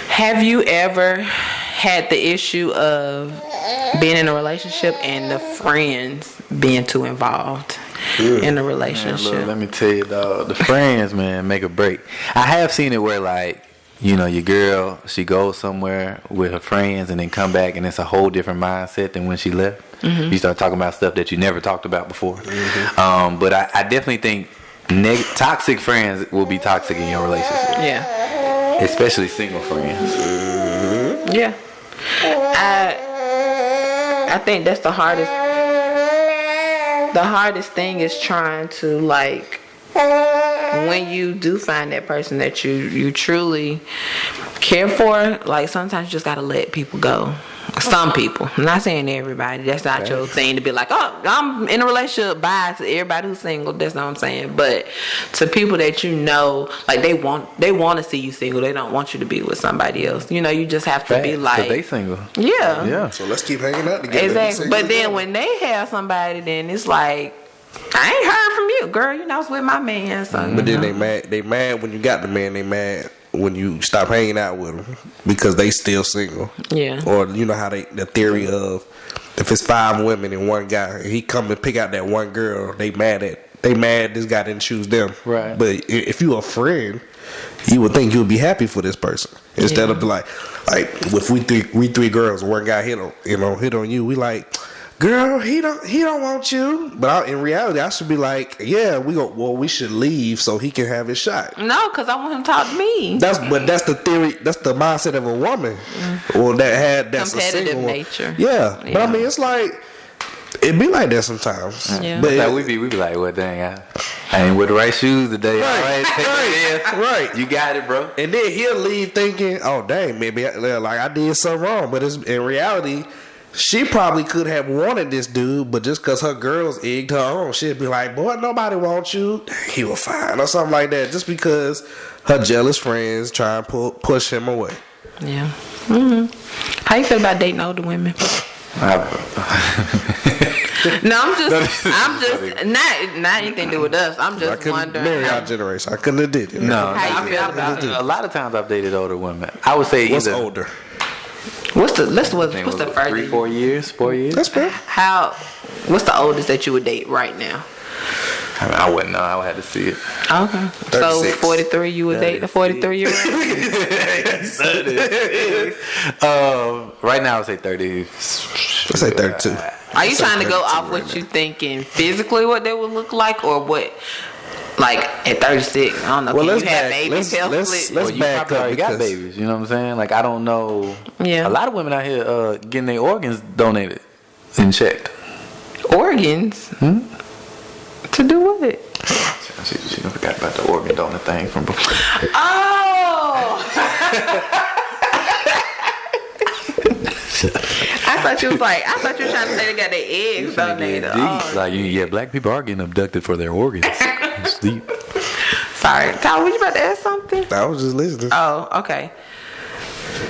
Have you ever had the issue of being in a relationship and the friends being too involved in the relationship? Man, look, let me tell you, dog, the friends, man, make a break. I have seen it where, like, you know, your girl, she goes somewhere with her friends and then come back and it's a whole different mindset than when she left. You start talking about stuff that you never talked about before. But I definitely think toxic friends will be toxic in your relationship. Yeah. Especially single friends. Yeah. I think that's the hardest. The hardest thing is trying to, like, when you do find that person that you truly care for, like, sometimes you just gotta let people go. Some people. I'm not saying everybody. That's not your thing to be like, oh, I'm in a relationship. Bye to everybody who's single. That's not what I'm saying. But to people that you know, like, they want to see you single. They don't want you to be with somebody else. You know, you just have to be like, they single. Yeah. Yeah. So let's keep hanging out together. Exactly. But then when they have somebody, then it's like, I ain't heard from you, girl. You know, I was with my man. So, but then they mad. They mad when you got the man. They mad when you stop hanging out with them because they still single. Yeah. Or you know how the theory of if it's 5 women and 1 guy, he come and pick out that 1 girl. They mad this guy didn't choose them. Right. But if you a friend, you would think you would be happy for this person instead of like if we 3 girls and 1 guy hit on you, we like, girl, he don't want you. But in reality, I should be like, yeah, we should leave so he can have his shot. No, because I want him to talk to me. That's the theory. That's the mindset of a woman, or that's competitive a single nature. Yeah, but I mean, it's like it be like that sometimes. Yeah. But Like we be like, well, dang, I ain't with the right shoes today. Right. You got it, bro. And then he'll leave thinking, oh dang, maybe like I did something wrong. But in reality, she probably could have wanted this dude, but just because her girls egged her on, she'd be like, boy, nobody wants you. He was fine or something like that. Just because her jealous friends try and push him away. Yeah. How you feel about dating older women? No, I'm just not anything to do with us. I'm just wondering. Marry our generation. I couldn't have did it. No, How you feel about it? a lot of times I've dated older women. I would say What's either older? What's the first 3, 4 years, 4 years. That's fair. What's the oldest that you would date right now? I mean, I wouldn't know. I would have to see it. Okay. 36. So 43, you would date the 43-year-old? Right now I would say 30. Let's say 32. Are you trying to go off what you thinking physically what they would look like, or what? Like at 36, I don't know. Well, can let's you have back- babies? let's Well, you back probably up already got because- babies. You know what I'm saying? Like, I don't know. Yeah. A lot of women out here getting their organs donated and checked. Organs? To do with it? She forgot about the organ donor thing from before. Oh! I thought you were trying to say they got their eggs donated. Oh. Like, black people are getting abducted for their organs. It's deep. Sorry. Tyler, were you about to ask something? I was just listening. Oh, okay.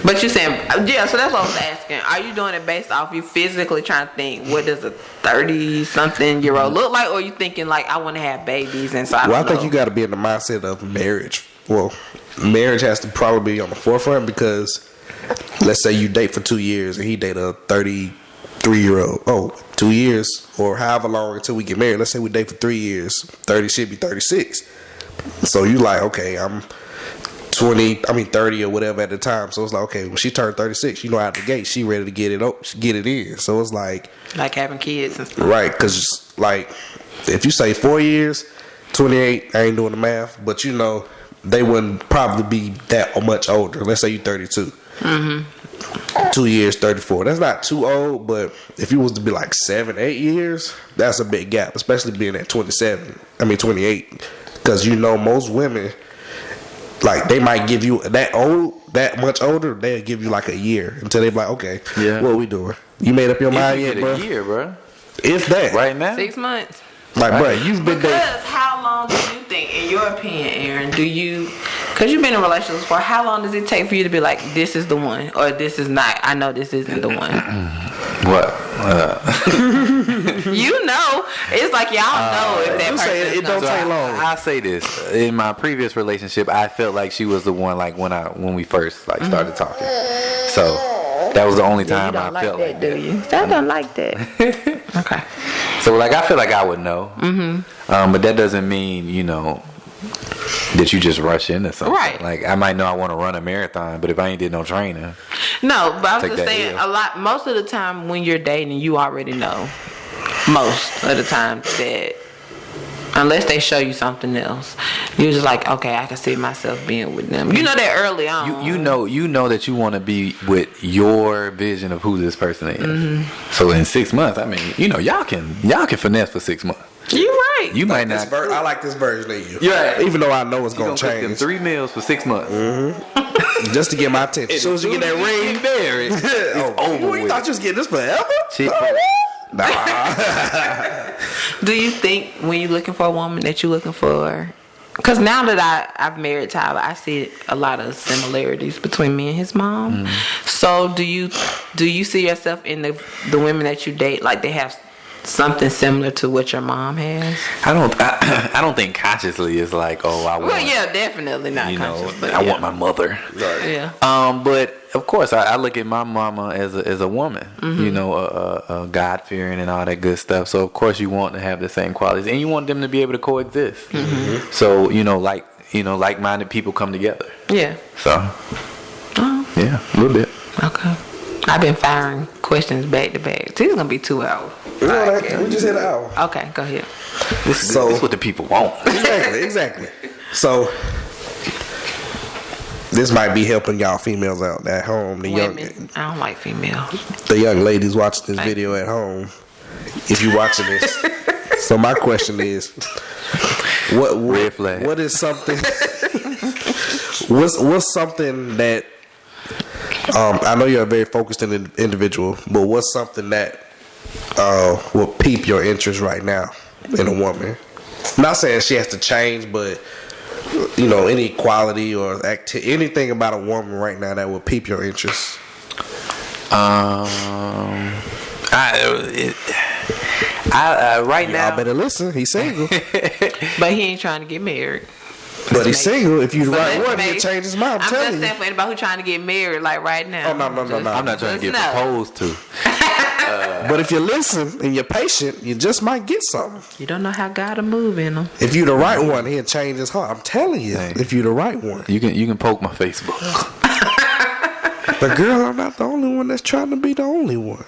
But you saying, yeah, so that's what I was asking. Are you doing it based off you physically trying to think, what does a 30-something-year-old look like? Or are you thinking, like, I want to have babies and so I think you got to be in the mindset of marriage. Well, marriage has to probably be on the forefront because let's say you date for 2 years and he date a 33-year-old. Oh, 2 years or however long until we get married. Let's say we date for 3 years. 30 should be 36. So you like, okay, I'm 30 or whatever at the time. So it's like, okay, when she turned 36, out the gate, she ready to get it in. So it's like having kids and stuff. Right, because like if you say 4 years, 28, I ain't doing the math, but they wouldn't probably be that much older. Let's say you're 32. 2 years, 34. That's not too old, but if you was to be like 7, 8 years, that's a big gap, especially being at 28. Because most women, like, they might give you that much older, they'll give you like a year until they be like, okay, what are we doing? You made up your mind yet, bro? A year, bro. If that. Right now? 6 months. Like, bro, you've been there. Because how long do you think, in your opinion, Aaron, because you've been in relationships for, how long does it take for you to be like, this is the one, or this is not, I know this isn't the one? What? It's like y'all know if that person it don't take long. I say this. In my previous relationship, I felt like she was the one, like, when we first started talking. So that was the only time I felt like that. Do you? I don't like that. Okay. So, like, I feel like I would know. Mm-hmm. But that doesn't mean, that you just rush into something. Right. Like, I might know I want to run a marathon, but if I ain't did no training. No, but I was just saying, most of the time when you're dating, you already know. Most of the time that, unless they show you something else, you're just like, okay, I can see myself being with them. You know that early on. You know that you want to be with your vision of who this person is. Mm-hmm. So in 6 months, I mean, y'all can finesse for 6 months. You're right. You might not. I like this version of you. Yeah. Even though I know it's gonna change. Cook them 3 meals for 6 months. Mm-hmm. Just to get my attention. As soon as you get that ring, married, it's over with. You thought you was getting this forever? Nah. Do you think when you're looking for a woman that you're looking for? Because now that I've married Tyler, I see a lot of similarities between me and his mom. So do you see yourself in the women that you date, like they have something similar to what your mom has? I don't think consciously it's like, I want. Well, yeah, definitely not conscious. But I want my mother. Right. Yeah. But of course, I look at my mama as a woman. Mm-hmm. A God fearing and all that good stuff. So of course you want to have the same qualities, and you want them to be able to coexist. Mm-hmm. So like-minded people come together. Yeah. So. Yeah, a little bit. Okay. I've been firing questions back to back. This is gonna be 2 hours. We just hit an hour. Okay, go ahead. This is what the people want. Exactly. So this might be helping y'all females out at home. Women. I don't like females. The young ladies watching this video at home. If you watching this, so my question is, Red flag. what is something? what's something that? I know you're a very focused individual, but what's something that will pique your interest right now in a woman? I'm not saying she has to change, but any quality or anything about a woman right now that will pique your interest. Right now, I better listen. He's single, But he ain't trying to get married. but he's single. If you the right one, he'll change his mind. I'm just telling you. saying for anybody who's trying to get married, like right now. Oh, no. I'm not trying to get proposed to. But if you listen and you're patient, you just might get something. You don't know how God will move in them. If you the right one, he'll change his heart. I'm telling you, if you the right one. You can poke my Facebook. But girl, I'm not the only one that's trying to be the only one.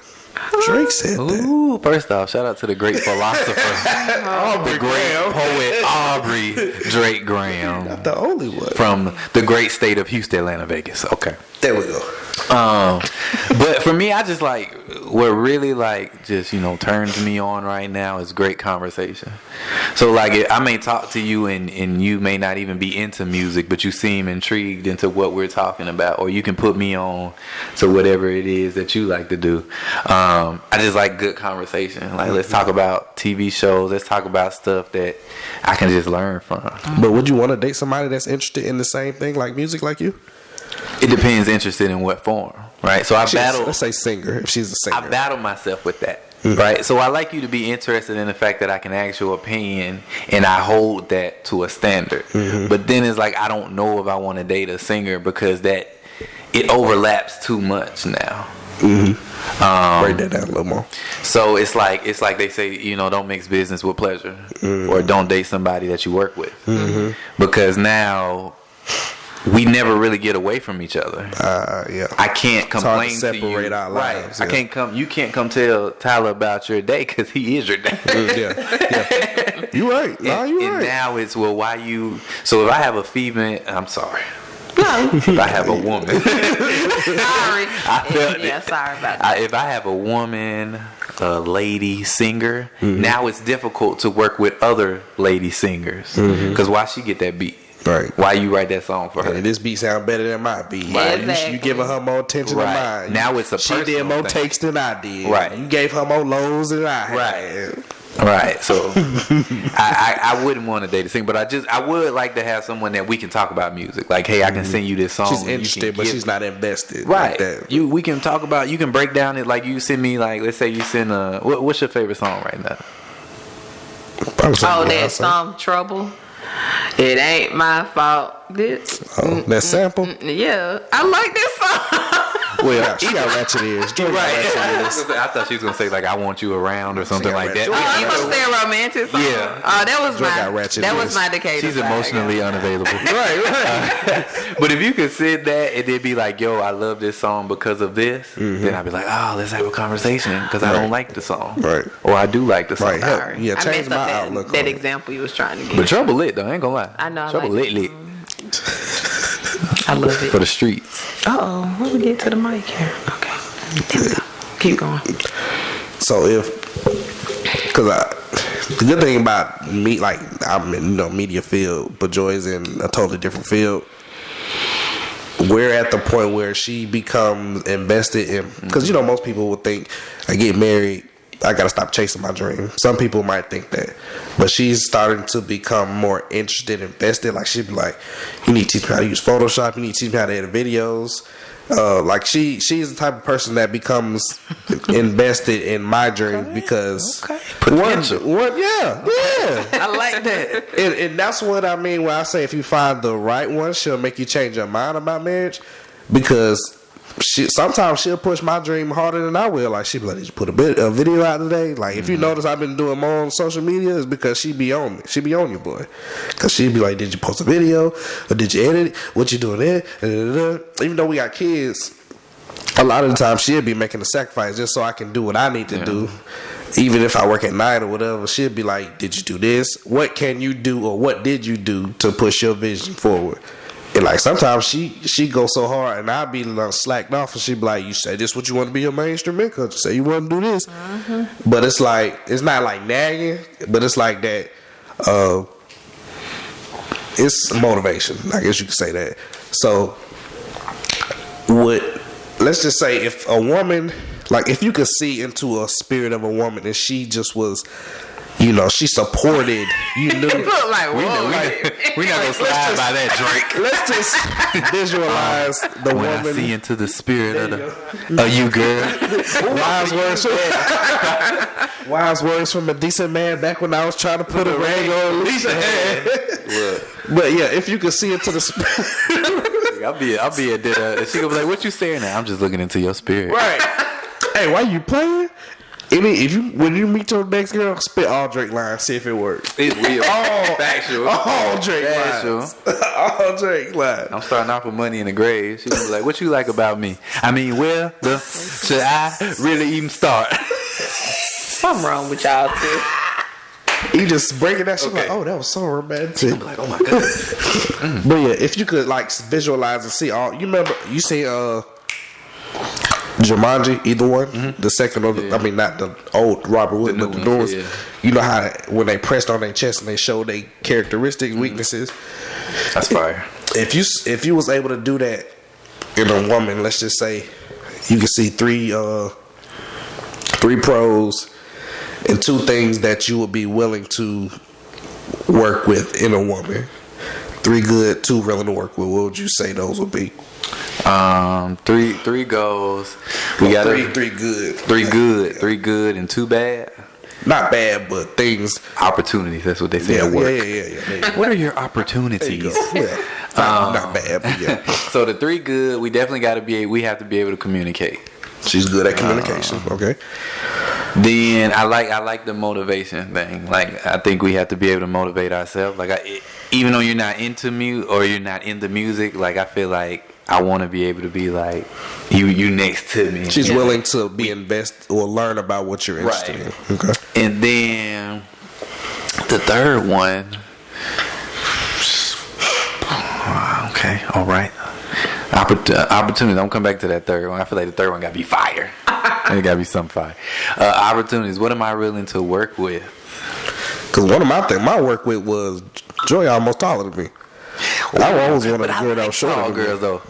Drake said that. Ooh, first off, shout out to the great philosopher, the great poet Aubrey Drake Graham. Not the only one. From the great state of Houston, Atlanta, Vegas. Okay. There we go. But for me, I just like what really just turns me on right now is great conversation. So like I may talk to you and you may not even be into music, but you seem intrigued into what we're talking about, or you can put me on to whatever it is that you like to do. I just like good conversation. Like let's talk about TV shows. Let's talk about stuff that I can just learn from. But would you want to date somebody that's interested in the same thing like music like you? It depends. Interested in what form, right? So I battle. Let's say singer. If she's a singer, I battle myself with that, right? So I like you to be interested in the fact that I can ask your opinion, and I hold that to a standard. But then it's like I don't know if I want to date a singer because that it overlaps too much now. Break that down a little more. So it's like they say, don't mix business with pleasure, or don't date somebody that you work with, because now we never really get away from each other. Yeah. I can't complain it's hard to separate to you. our lives. Right. Yeah. You can't come tell Tyler about your day because he is your day. Yeah. You right. No, you right. And now it's why you. So if I have a female, I'm sorry. No. If I have a woman. Sorry. Sorry about that. If I have a woman, a lady singer, now it's difficult to work with other lady singers. Because why she get that beat? Right. Why you write that song for her? And this beat sound better than my beat. Right. You Exactly. giving her more attention than mine. Now it's a She did personal more thing. takes than I did. Right. You gave her more lows than I had. Right. Right, so I wouldn't want to date a singer, but I would like to have someone that we can talk about music. Like, hey, I can sing you this song. She's and you interested, can but give she's not invested. right. Like that. We can talk about. You can break down it. Like you send me. Like let's say you send what's your favorite song right now? Oh, that song Trouble. It ain't my fault. This. That sample. Yeah, I like this song. Well, she got ratchet ears. Joy got ratchet ears. I thought she was gonna say like I want you around or something like that. Joy Oh, you gonna say a romantic song? Yeah. Oh, that was Joy got ratchet that was ears. my Decatur. She's side. emotionally unavailable. Right. But if you could sit that and then be like, yo, I love this song because of this, then I'd be like, oh, let's have a conversation because I don't like the song. Right. Or I do like the song. Right. Help. Sorry. Yeah, I change messed my up outlook that on it. example you was trying to get. But Trouble lit though, I ain't gonna lie. I know, I Trouble like lit. I love it. For the streets. Uh-oh, let me get to the mic here. Okay. There we go. Keep going. So because the good thing about me, like I'm in media field, but Joy's in a totally different field. We're at the point where she becomes invested in, because most people would think I get married, I gotta stop chasing my dream. Some people might think that, but she's starting to become more interested, invested. Like she'd be like, "You need to teach me how to use Photoshop. You need to teach me how to edit videos." Like she's the type of person that becomes invested in my dream because Potential. yeah. I like that. And that's what I mean when I say if you find the right one, she'll make you change your mind about marriage. Because sometimes she'll push my dream harder than I will. Like she'll be like, "Did you put a video out today?" Like if you notice I've been doing more on social media, it's because she be on me. She be on you, boy. Because she'd be like, "Did you post a video? Or did you edit it? What you doing there?" Even though we got kids, a lot of the time she'll be making a sacrifice just so I can do what I need to do. Even if I work at night or whatever, she'll be like, "Did you do this? What can you do, or what did you do to push your vision forward?" And like sometimes she goes so hard, and I'll be slacked off, and she be like, "You say this what you want to be your mainstream income? You say you want to do this," but it's like it's not like nagging, but it's like that. It's motivation, I guess you could say that. So, let's just say if a woman, like if you could see into a spirit of a woman, and she just was. She supported. You knew. Look like whoa. We not gonna slide by that, Drake. Let's just visualize the When woman. I see into the spirit of you, girl. Wise words from a decent man back when I was trying to put a rag on Alicia head. But yeah, if you could see into the spirit. I'll be a dinner. She gonna be like, "What you staring at?" I'm just looking into your spirit. Right. Hey, why you playing? When you meet your next girl, spit all Drake lines, see if it works. It's real. Factual. All Drake Factual. lines. All Drake lines. I'm starting off with money in the grave. She gonna be like, "What you like about me?" I mean, where the should I really even start? Something wrong with y'all too. You just breaking that shit Okay. like, oh, that was so romantic. I'm like, oh my goodness. But yeah, if you could like visualize and see all, you remember you see Jumanji, either one, the second or I mean not the old Robert Wood, but the new ones. Yeah. You know how when they pressed on their chest and they showed their characteristics, weaknesses. That's fire. If you was able to do that in a woman, let's just say you can see three pros and two things that you would be willing to work with in a woman. 3 good, 2 willing to work with. What would you say those would be? 3 goals. We got 3 good. 3 good and 2 bad. Not bad, but things. Opportunities. That's what they say Yeah, at work. yeah. What are your opportunities? Yeah. Not bad, but yeah. So the 3 good, we definitely got to be. We have to be able to communicate. She's good at communication. Okay. Then I like the motivation thing. Like I think we have to be able to motivate ourselves. Like even though you're not into or you're not into music, like I feel like I want to be able to be like you next to me. She's willing to be invested or learn about what you're interested in. Okay. And then the third one. Okay, all right. Opportunities. I'm come back to that third one. I feel like the third one got to be fire. It got to be some fire. Opportunities. What am I willing to work with? Because one of my work with was Joy almost taller than me. I always wanted a girl that was shorter than girls though.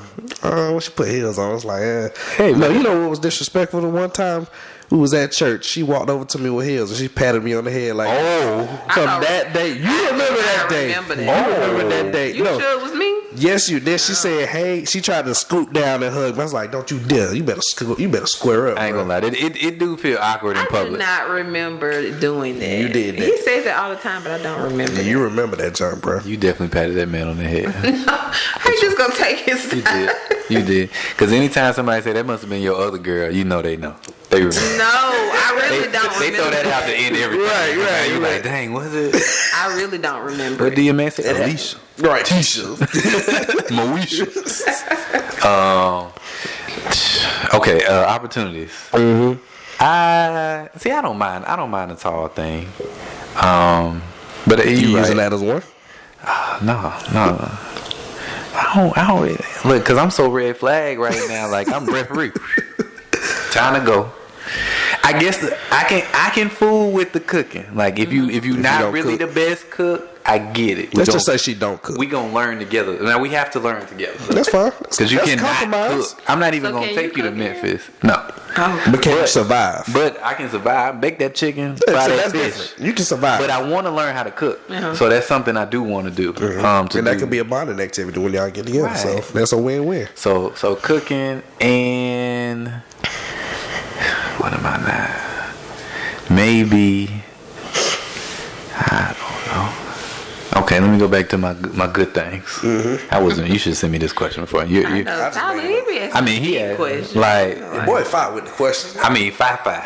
When she put heels on, it's like, hey, no, you know what was disrespectful? The one time we was at church, she walked over to me with heels and she patted me on the head like, from that day. You remember that day? I remember that. You remember that day? You sure it was me? Yes, you did. She said, "Hey," she tried to scoot down and hug me. I was like, "Don't you dare! You better square up." I ain't gonna lie. It do feel awkward in public. I do not remember doing that. You did that. He says it all the time, but I don't remember. You remember that, John, bro? You definitely patted that man on the head. He's just gonna take his side. You did. Because anytime somebody say that must have been your other girl, you know they know. They remember. No, I really don't remember. They throw that out to end everything. Right. You like, dang, was it? I really don't remember. What do your man say? Alicia. Right. Tisha. Moesha. Okay, opportunities. Mm-hmm. I don't mind. I don't mind a tall thing. But You right. using that as one? No. I don't really look because I'm so red flag right now. Like I'm referee. Time to go. I guess I can fool with the cooking. Like if you not really cook. the best cook, I get it. Let's just say she don't cook. We gonna learn together. Now we have to learn together. That's fine. Because you cannot compromise. cook. I'm not even So gonna can take you you to cook here? Memphis. No. But can you survive? But I can survive. Bake that chicken. Yeah, Fry so that that's fish. different. You can survive. But I want to learn how to cook. So that's something I do want to do. and that could be a bonding activity when y'all get together. Right. So that's a win-win. So cooking and what am I now? Maybe I don't know. Okay, let me go back to my good things. I wasn't. You should send me this question before. I know. Tyler, he be asking I mean, he had questions. like. Your boy fought with the questions. I mean, 5'5".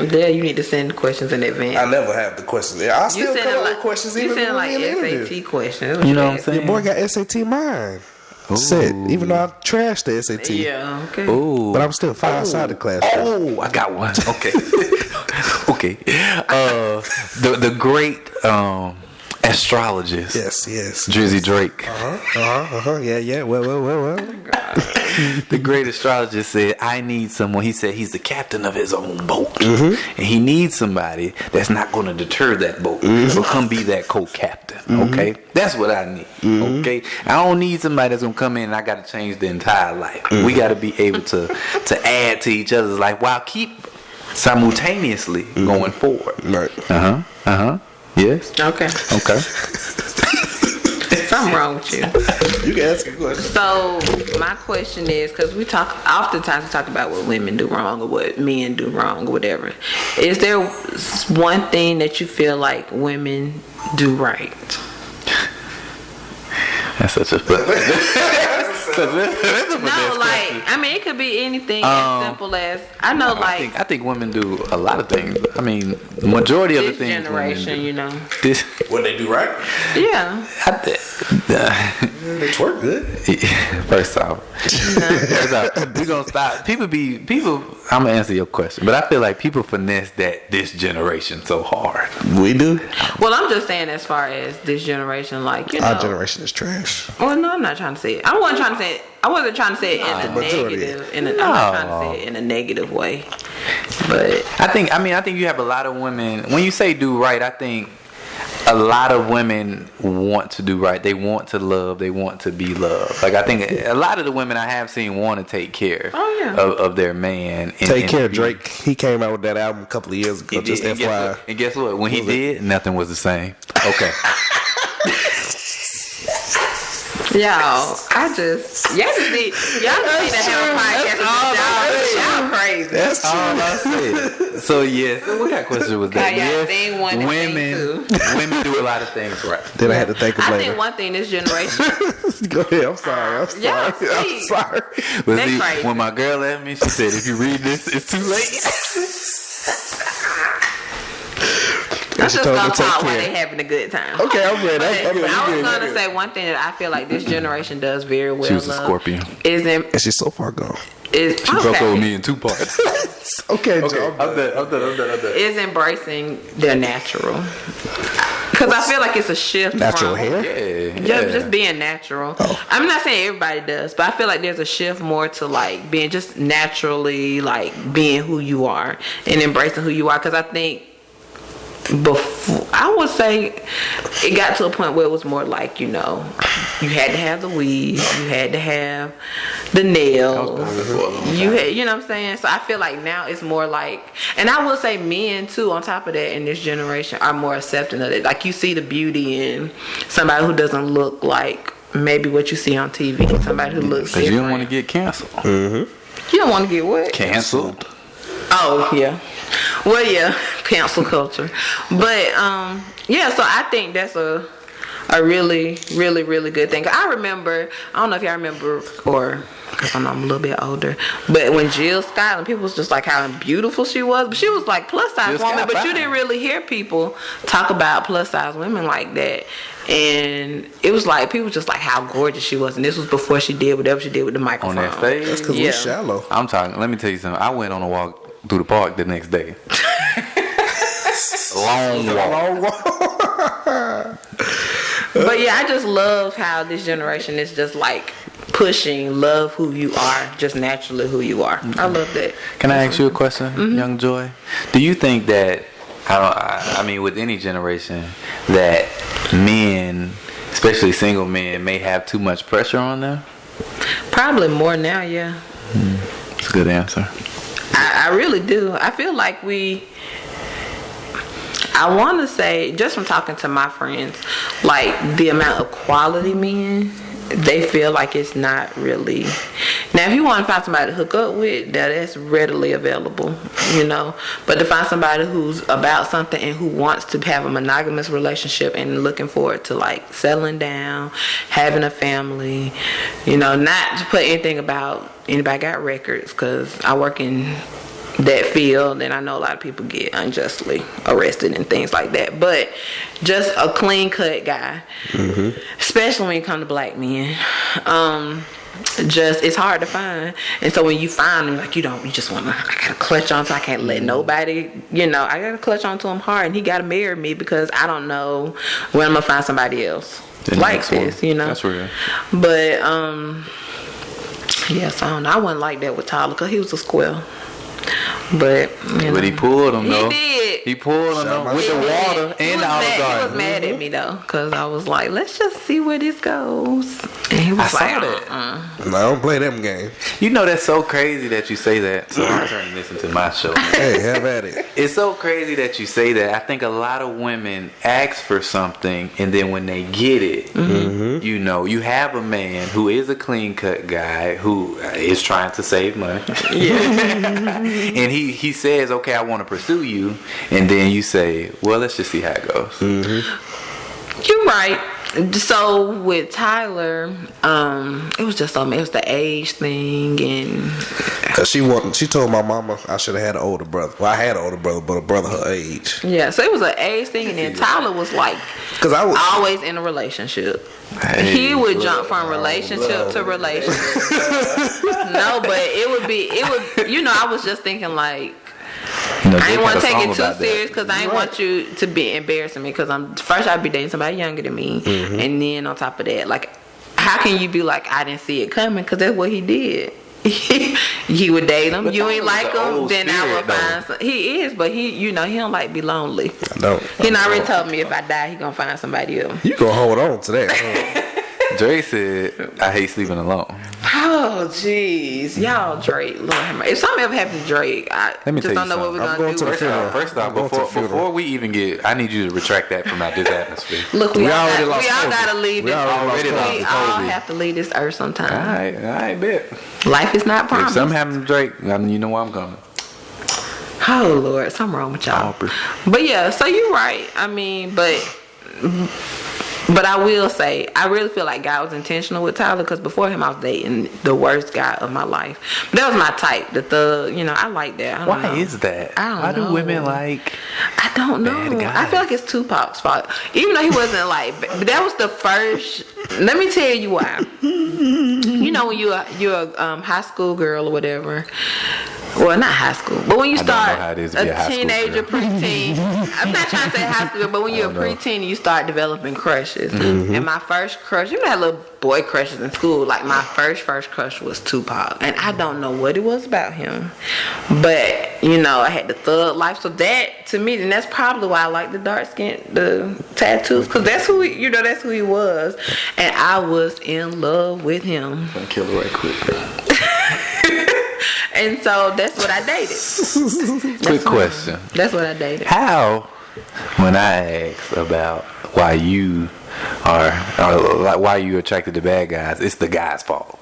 There, you need to send questions in advance. I never have the questions. I still come up with questions you even send when like we in the interview. SAT questions. You know what I'm saying? Your boy got SAT mine set, even though I trashed the SAT. Yeah, okay. Ooh. But I'm still fine outside the class. Oh, I got one. Okay. Okay. The great astrologist. Yes. Drizzy Drake. Yeah. Well. The great astrologist said, I need someone. He said he's the captain of his own boat. And he needs somebody that's not going to deter that boat. But come be that co-captain. Okay? That's what I need. Okay? I don't need somebody that's going to come in and I got to change the entire life. We got to be able to add to each other's life while keep simultaneously going forward. Right. Yes? Okay. Something wrong with you. You can ask a question. So my question is, because oftentimes we talk about what women do wrong or what men do wrong or whatever. Is there one thing that you feel like women do right? That's such a No, like, I mean, it could be anything as simple as, I know, like, I think women do a lot of things. I mean, the majority of the this things generation, you know. This, What they do right? Yeah. They twerk good. First off, we're gonna stop. People. I'm gonna answer your question, but I feel like people finesse this generation so hard. We do. Well, I'm just saying as far as this generation, like, you know. Our generation is trash. Well, no, I'm not trying to say it. I wasn't trying to say it in a negative. I'm not trying to say it in a negative way. But I think you have a lot of women. When you say do right, I think a lot of women want to do right. They want to love. They want to be loved. Like, I think a lot of the women I have seen want to take care of their man. Take care, Drake. He came out with that album a couple of years ago. Just FYI. And guess what? When he did, nothing was the same. Okay. y'all just need to have a podcast. Y'all crazy. That's all I said. So yes, what kind of question was that? Thing one and thing two. Women do a lot of things right. Then I had to think of I later. think one thing this generation. Go ahead. I'm sorry. Yeah, I'm sorry. But That's see, crazy. when my girl left me, she said, "If you read this, it's too late." Let's just told go her to take talk while care. they having a good time. Okay, I'm ready. I was gonna say one thing that I feel like this generation does very well. She was a Scorpion. And she's so far gone. She broke up with me in 2 parts. Okay, I'm done. Is embracing their natural. Because I feel like it's a shift. Natural from, hair? Yeah. Just being natural. I'm not saying everybody does, but I feel like there's a shift more to like being just naturally like being who you are and embracing who you are. Because I think before, I would say it got to a point where it was more like, you know, you had to have the weave, you had to have the nails, you had, you know what I'm saying? So I feel like now it's more like, and I will say men too, on top of that, in this generation are more accepting of it. Like you see the beauty in somebody who doesn't look like maybe what you see on TV, somebody who looks different. Because you don't want to get canceled. You don't want to get what? Canceled. Oh, yeah. Well, yeah, cancel culture. But, yeah, so I think that's a really, really, really good thing. I remember, I don't know if y'all remember, or, because I'm a little bit older, but when Jill Scott, and people was just like how beautiful she was, but she was like plus size woman, but you didn't really hear people talk about plus size women like that. And it was like, people just like how gorgeous she was. And this was before she did whatever she did with the microphone. On that stage? That's because we're shallow. I'm talking, let me tell you something. I went on a walk through the park the next day. Long walk. But yeah, I just love how this generation is just like pushing love who you are, just naturally who you are. I love that. Can I ask you a question, Young Joy? Do you think that, I mean, with any generation, that men, especially single men, may have too much pressure on them? Probably more now, yeah. That's a good answer. I really do. I feel like I want to say, just from talking to my friends, like the amount of quality men, they feel like it's not really. Now, if you want to find somebody to hook up with, that's readily available, you know. But to find somebody who's about something and who wants to have a monogamous relationship and looking forward to like settling down, having a family, you know, not to put anything about anybody got records, because I work in that field and I know a lot of people get unjustly arrested and things like that, but just a clean cut guy, especially when you come to black men, just it's hard to find. And so when you find them, like you just want to, I gotta clutch on to, I can't let nobody, you know, I gotta clutch on to him hard, and he gotta marry me because I don't know when I'm gonna find somebody else like this, you know. That's real. But yes, I don't know, I wasn't like that with Tyler because he was a square. But he pulled him though. He did. He pulled him though, with the water and the Olive Garden. He was mad at me though, because I was like, let's just see where this goes. And he was like, No, I don't play them games. You know, that's so crazy that you say that. So I'm trying to listen to my show. Hey, have at it. It's so crazy that you say that. I think a lot of women ask for something, and then when they get it, you know, you have a man who is a clean cut guy who is trying to save money. And he says, okay, I want to pursue you. And then you say, well, let's just see how it goes. You're right. So with Tyler, it was just something. It was the age thing, and Cause she told my mama I should have had an older brother. Well, I had an older brother, but a brother her age. yeah. So it was an age thing, and then Tyler was like, Cause I was always in a relationship. Hey, He would jump from relationship to relationship. No, but it would, you know, I was just thinking like, you know, I ain't want to take it too about that. serious because I ain't want you to be embarrassing me, because first I'd be dating somebody younger than me, and then on top of that, like, how can you be like, I didn't see it coming? Because that's what he did. He would date him. But you ain't Tyler's like an him, old then I would spirit, find some. He is, but he don't like be lonely. I don't. He already told me if I die, he gonna find somebody else. You gonna hold on to that? Dre said, I hate sleeping alone. Oh, jeez. Y'all, Drake. Lord have mercy. If something ever happened to Drake, I Let me just tell don't you know what we're something. going I'm to do. going to the First off, before we even get, I need you to retract that from this atmosphere. Look, We we all already lost got to Kobe. leave We this already lost We Kobe. all have to leave this earth sometime. I bet. Life is not If promised. something happened to Drake, you know where I'm coming. Oh, Lord. Something wrong with y'all. But yeah, so you're right. I mean, but I will say, I really feel like God was intentional with Tyler, because before him, I was dating the worst guy of my life. But that was my type, the thug. You know, I like that. I don't know. Is that? I don't Why know. do women like? I don't know. Bad guys? I feel like it's Tupac's fault. Even though he wasn't like, but that was the first. Let me tell you why. You know, when you're a high school girl or whatever, Well, not high school, but when you I don't know start how it is to be a high school teenager, girl. preteen. I'm not trying to say high school, but when you're a preteen, you start developing crushes. And my first crush, you know, that little boy crushes in school. Like my first crush was Tupac, and I don't know what it was about him, but you know, I had the thug life. So that to me, and that's probably why I like the dark skin, the tattoos, because that's who he, you know, that's who he was, and I was in love with him. I'm gonna kill it right quick. And so that's what I dated. Quick question. That's what I dated. How, when I ask about why you are, or like why you attracted to bad guys, it's the guy's fault.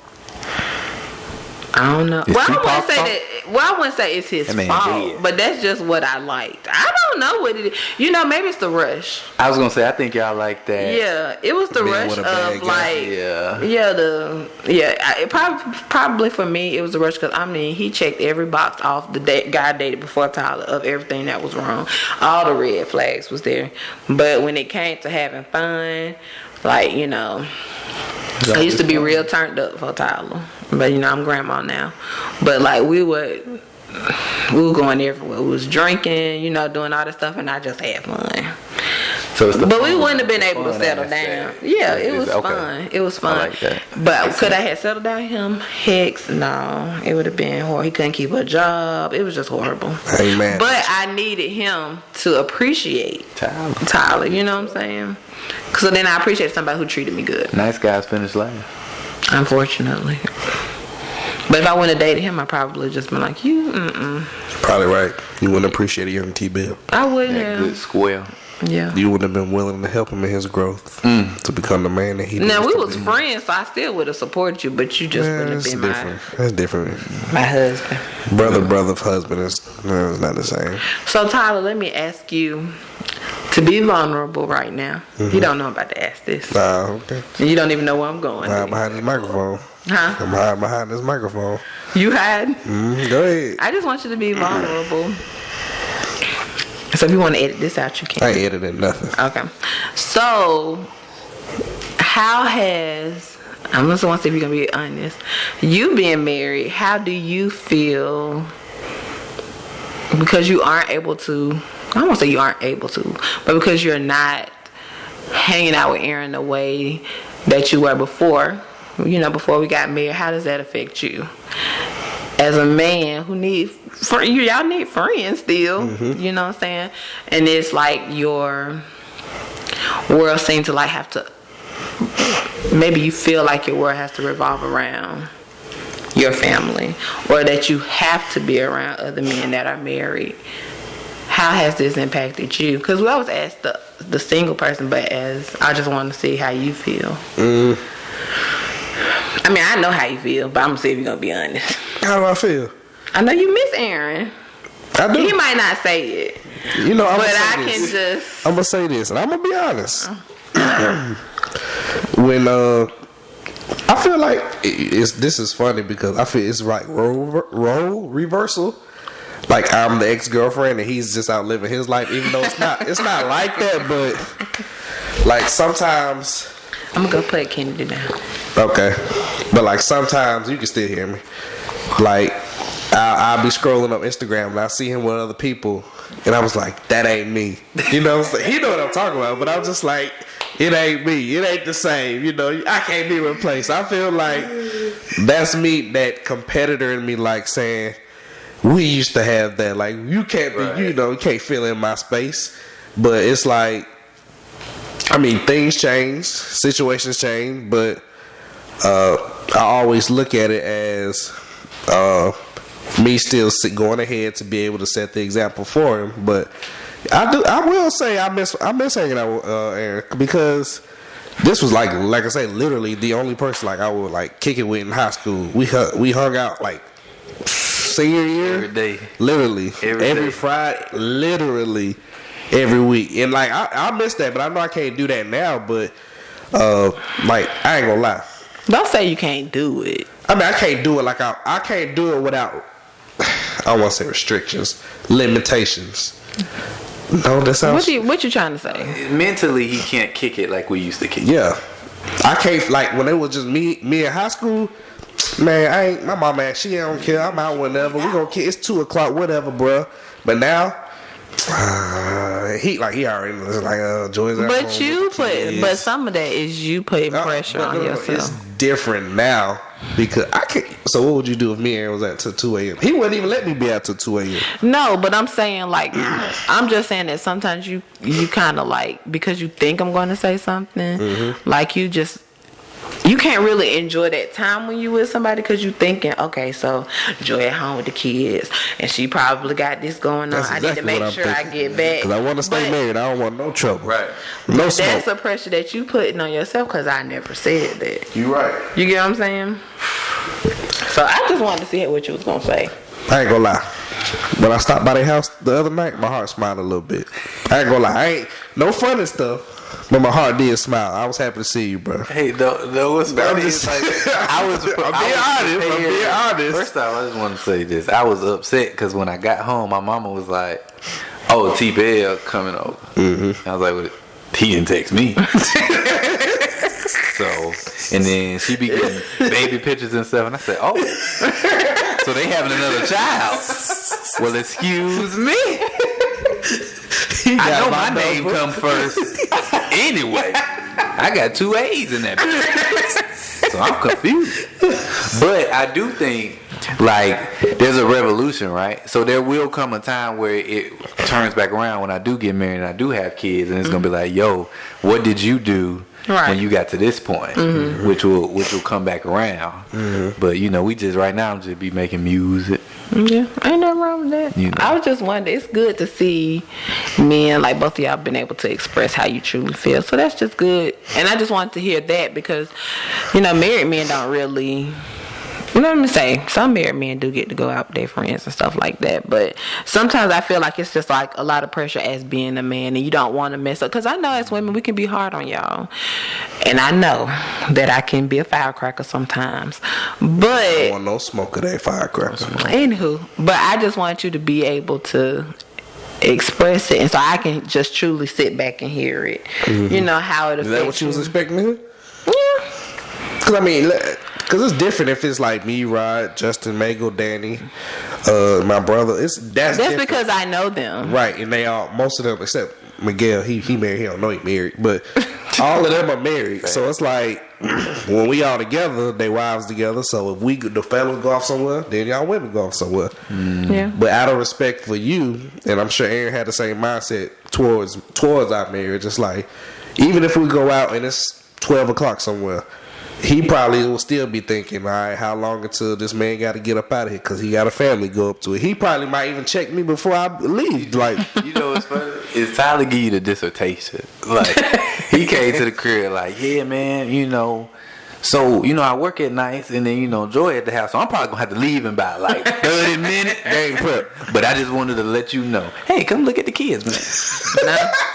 I don't know. It's Well, I Tupac's wouldn't say fault? that. Well, I wouldn't say it's his That man fault, dead. but that's just what I liked. I don't know what it is. You know, maybe it's the rush. I was gonna say, I think y'all like that. Yeah, it was the Being rush with a bad of guy. like, it probably for me it was the rush because I mean he checked every box off the guy I dated before Tyler of everything that was wrong. All the red flags was there, but when it came to having fun, like you know. I used to be real turned up for Tyler, but you know I'm grandma now. But like we were going everywhere. We was drinking, you know, doing all this stuff, and I just had fun. So it's the But we fun- wouldn't have been the able to fun settle aspect. down. Yeah, it Is- was okay. fun. It was fun. I like that. But could I have settled down with him? Heck, no. It would have been horrible. He couldn't keep a job. It was just horrible. Amen. But I needed him to appreciate Tyler. You know what I'm saying? So then I appreciated somebody who treated me good. Nice guys finish last. Unfortunately. But if I wouldn't have dated him, I probably just been like, Probably right. You wouldn't appreciate a young T-Bill. I wouldn't That good have. square. Yeah. You wouldn't have been willing to help him in his growth to become the man that he Now needs we to was be. friends, so I still would have supported you, but you just wouldn't have That's been different. That's different. my husband. Brother, husband is not the same. So Tyler, let me ask you to be vulnerable right now. You don't know I'm about to ask this. Okay. You don't even know where I'm going. I'm behind this microphone. Huh? I'm hiding behind this microphone. You hide? Go ahead. I just want you to be vulnerable. So if you want to edit this out, you can. I ain't editing nothing. Okay. So, how has, I'm just want to see if you're going to be honest. You being married, how do you feel because you aren't able to, I don't want to say you aren't able to, but because you're not hanging out with Aaron the way that you were before, you know, before we got married, how does that affect you? As a man who needs y'all need friends still, you know what I'm saying? And it's like your world seems to like have to, maybe you feel like your world has to revolve around your family, or that you have to be around other men that are married. How has this impacted you? Because we always ask the single person, but as I just want to see how you feel. I mean, I know how you feel, but I'm gonna see if you're gonna be honest. How do I feel? I know you miss Aaron. I do. He might not say it, You know, but I can just. I'm gonna say this, and I'm gonna be honest. When I feel like this is funny because I feel it's like role reversal. Like I'm the ex-girlfriend and he's just out living his life, even though it's not like that. But like sometimes, I'm gonna go put Kennedy down. okay, but like sometimes you can still hear me. Like I'll be scrolling up Instagram and I see him with other people, and I was like, that ain't me. You know what I'm saying? He know what I'm talking about, but I'm just like, it ain't me. It ain't the same. You know, I can't be replaced. I feel like that's me, that competitor in me, like saying, we used to have that. Like, you can't be, you know, you can't fill in my space. But it's like, I mean, things change, situations change, but I always look at it as me still going ahead to be able to set the example for him. But I will say I miss hanging out with Aaron, because this was like I say, literally the only person like I would like kick it with in high school. We hung out like senior year Every day. literally every day. Friday, literally every week. And like I miss that, but I know I can't do that now. But like I ain't gonna lie, Don't say you can't do it. I mean I can't do it like I can't do it without, I don't want to say restrictions, limitations. No, that sounds. What you trying to say? Mentally, he can't kick it like we used to kick it. Yeah, I can't, like when it was just me in high school. Man, I ain't. My mama, she don't care. I'm out whenever. We gonna kill. It's 2:00, whatever, bruh. But now, he already knows. Like, Joy's at But home you with the kids. but some of that is you putting pressure on yourself. It's different now because I can't. So what would you do if me and Aaron was out till 2 a.m.? He wouldn't even let me be out till 2 a.m. No, but I'm saying like, I'm just saying that sometimes you kind of like, because you think I'm going to say something, like you can't really enjoy that time when you with somebody because you thinking, okay, so Joy at home with the kids and she probably got this going on. I need to make sure I get back. Because I want to stay married. I don't want no trouble. Right. No smoke. That's a pressure that you putting on yourself because I never said that. You right. You get what I'm saying? So I just wanted to see what you was going to say. I ain't gonna lie. When I stopped by their house the other night, my heart smiled a little bit. I ain't gonna lie. I ain't no funny stuff. But my heart did smile. I was happy to see you, bro. Hey, no, what's funny is like I'm being honest. First off, I just want to say this. I was upset because when I got home, my mama was like, "Oh, T-Bell coming over." Mm-hmm. I was like, well, he didn't text me. So, and then she be getting baby pictures and stuff, and I said, "Oh, so they having another child?" Well, excuse me. I know my name come first. Anyway, I got 2 A's in that bitch. So I'm confused. But I do think, like, there's a revolution, right? So there will come a time where it turns back around when I do get married and I do have kids, and it's going to be like, yo, what did you do when you got to this point? Which will come back around. But, you know, we just, right now, just be making music. Yeah, ain't nothing wrong with that. You know. I was just wondering, it's good to see men like both of y'all been able to express how you truly feel. So that's just good. And I just wanted to hear that because, you know, married men don't really, you know what I'm saying? Some married men do get to go out with their friends and stuff like that. But sometimes I feel like it's just like a lot of pressure as being a man and you don't want to mess up. Because I know as women, we can be hard on y'all. And I know that I can be a firecracker sometimes. But I don't want no smoke of that firecracker. Anywho, but I just want you to be able to express it. And so I can just truly sit back and hear it. You know, how it affects you. Is that what you was expecting to hear? Yeah. Because, I mean, because it's different if it's like me, Rod, Justin, Mago, Danny, my brother. That's different. Because I know them. Right, and they all, most of them, except Miguel, he married, he don't know he married, but all of them are married. So it's like, when we all together, they wives together, so if the fellas go off somewhere, then y'all women go off somewhere. Yeah. But out of respect for you, and I'm sure Aaron had the same mindset towards our marriage, it's like, even if we go out and it's 12 o'clock somewhere, he probably will still be thinking, all right, how long until this man got to get up out of here because he got a family to go up to. He probably might even check me before I leave. Like, you know what's funny? Is Tyler give you the dissertation. Like, he came to the crib like, yeah, man, you know, so, you know, I work at nights and then, you know, Joy at the house. So I'm probably going to have to leave in about like 30 minutes. Game prep. But I just wanted to let you know, hey, come look at the kids, man.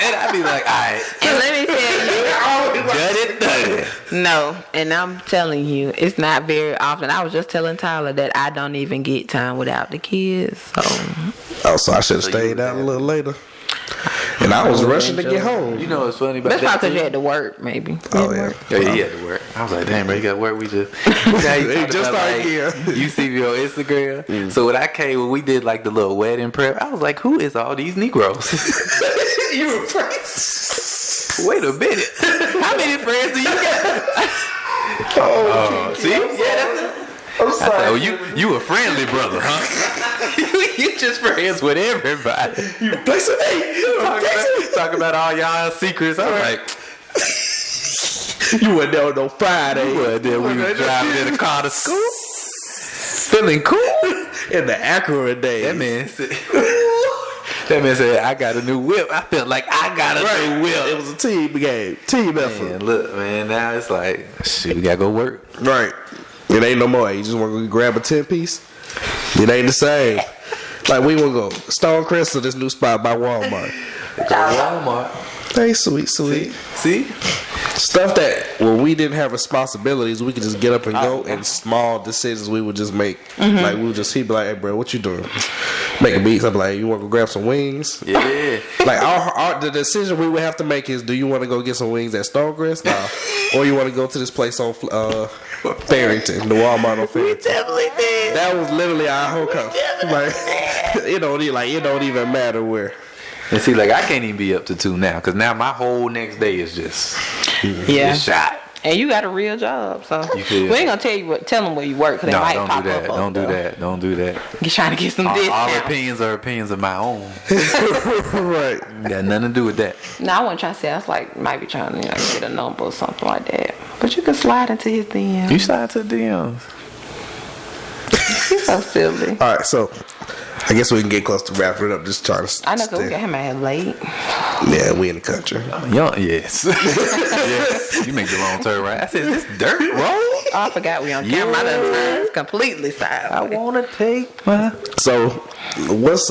And I'd be like, all right. And let me tell you, done it. No, and I'm telling you, it's not very often. I was just telling Tyler that I don't even get time without the kids. So I should have stayed out a little later. And I was rushing to get home. You know what's funny about that's that? probably because you had to work, maybe. Oh, yeah. Yeah, he had to work. I was like, damn, bro, you got to work. We just... Now you just started here. You see me on Instagram. So when I came, when we did like the little wedding prep, I was like, who is all these Negroes? You were friends. Wait a minute. How many friends do you got? See? Yeah, I'm sorry. I said, oh, you a friendly brother, huh? You just friends with everybody. You blessing me. Talk about all y'all secrets. I'm like, you weren't there on no Friday. You weren't there when we were driving in the car to school. Feeling cool. In the Acura days. That man said, I got a new whip. I felt like I got a new whip. It was a team game. Team effort. Man, look, man, now it's like, shit, we got to go work. Right. It ain't no more. You just want to grab a 10-piece? It ain't the same. Like, we want to go Stonecrest to this new spot by Walmart. Walmart. Hey, sweet. See? Stuff that when we didn't have responsibilities, we could just get up and go, and small decisions we would just make. Like, he'd be like, hey, bro, what you doing? Making beats. I'd be like, you want to go grab some wings? Yeah. Like, the decision we would have to make is, do you want to go get some wings at Stonecrest? No. Or you want to go to this place on Farrington, the Walmart on We Farrington. definitely did. That was literally our whole cover. Like, it don't even matter where. And see, like I can't even be up to 2 now, because now my whole next day is just shot. And you got a real job, so we feel ain't gonna tell them where you work, because they might pop up. Don't do that. Don't do that. You're trying to get some All discount. opinions are opinions of my own. Right. Got nothing to do with that. No, I wasn't trying to say. I was like, might be trying to get a number or something like that. But you can slide into his DMs. You slide to DMs. He's so silly. All right, so I guess we can get close to wrapping it up. Just trying to. I know, because we got him out late. Yeah, we in the country. Yes. Yes. You make the wrong turn, right? I said, is this dirt road? Oh, I forgot we on camera. I done turned completely I sideways. want to take my... So, what's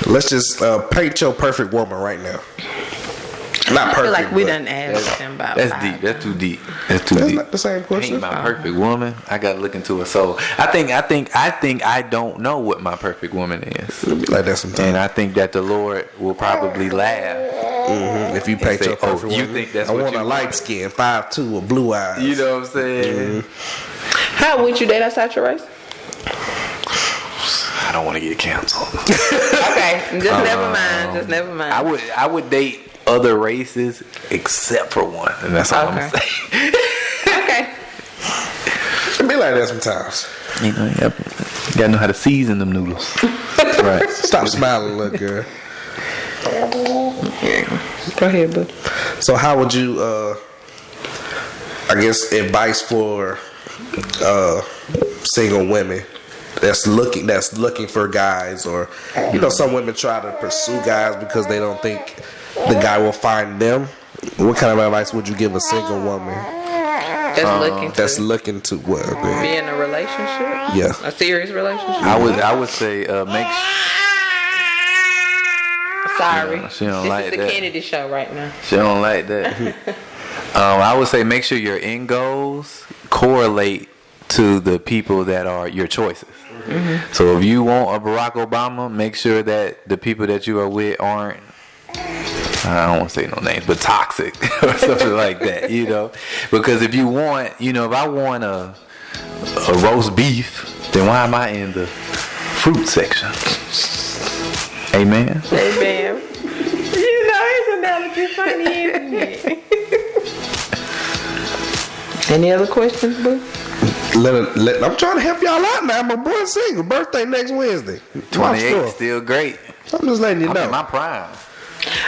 let's just paint your perfect woman right now. Not I feel perfect. like we but done asked him about That's 5 deep. That's times. too deep. That's too That's deep. not the same question. Ain't my perfect woman. I gotta look into her soul. I think I don't know what my perfect woman is, It'll be like that sometimes. and I think that the Lord will probably laugh. If you paint say, your perfect you woman, think that's I what want you a want. light skin, 5'2", with blue eyes. You know what I'm saying? How would you date outside your race? I don't want to get canceled. Okay, just never mind. Just never mind. I would date other races except for one, and that's all I'm Okay. gonna say. Okay. It be like that sometimes. You know, you gotta know how to season them noodles. Right. Stop smiling, little girl. Go ahead, boo. So how would you, I guess, advice for single women that's looking for guys, or some women try to pursue guys because they don't think the guy will find them. What kind of advice would you give a single woman That's looking to what? be in a relationship. Yeah. A serious relationship. I would say make. Sorry. She don't This like is the that. Kennedy show right now. She don't like that. I would say make sure your end goals correlate to the people that are your choices. Mm-hmm. So if you want a Barack Obama, make sure that the people that you are with aren't, I don't want to say no names, but toxic or something like that, Because if you want, if I want a roast beef, then why am I in the fruit section? Amen. Hey, man. His analogy funny, isn't it? Any other questions, boo? I'm trying to help y'all out now. My boy's single. Birthday next Wednesday. 28, still great. I'm just letting you I'm know. in my prime.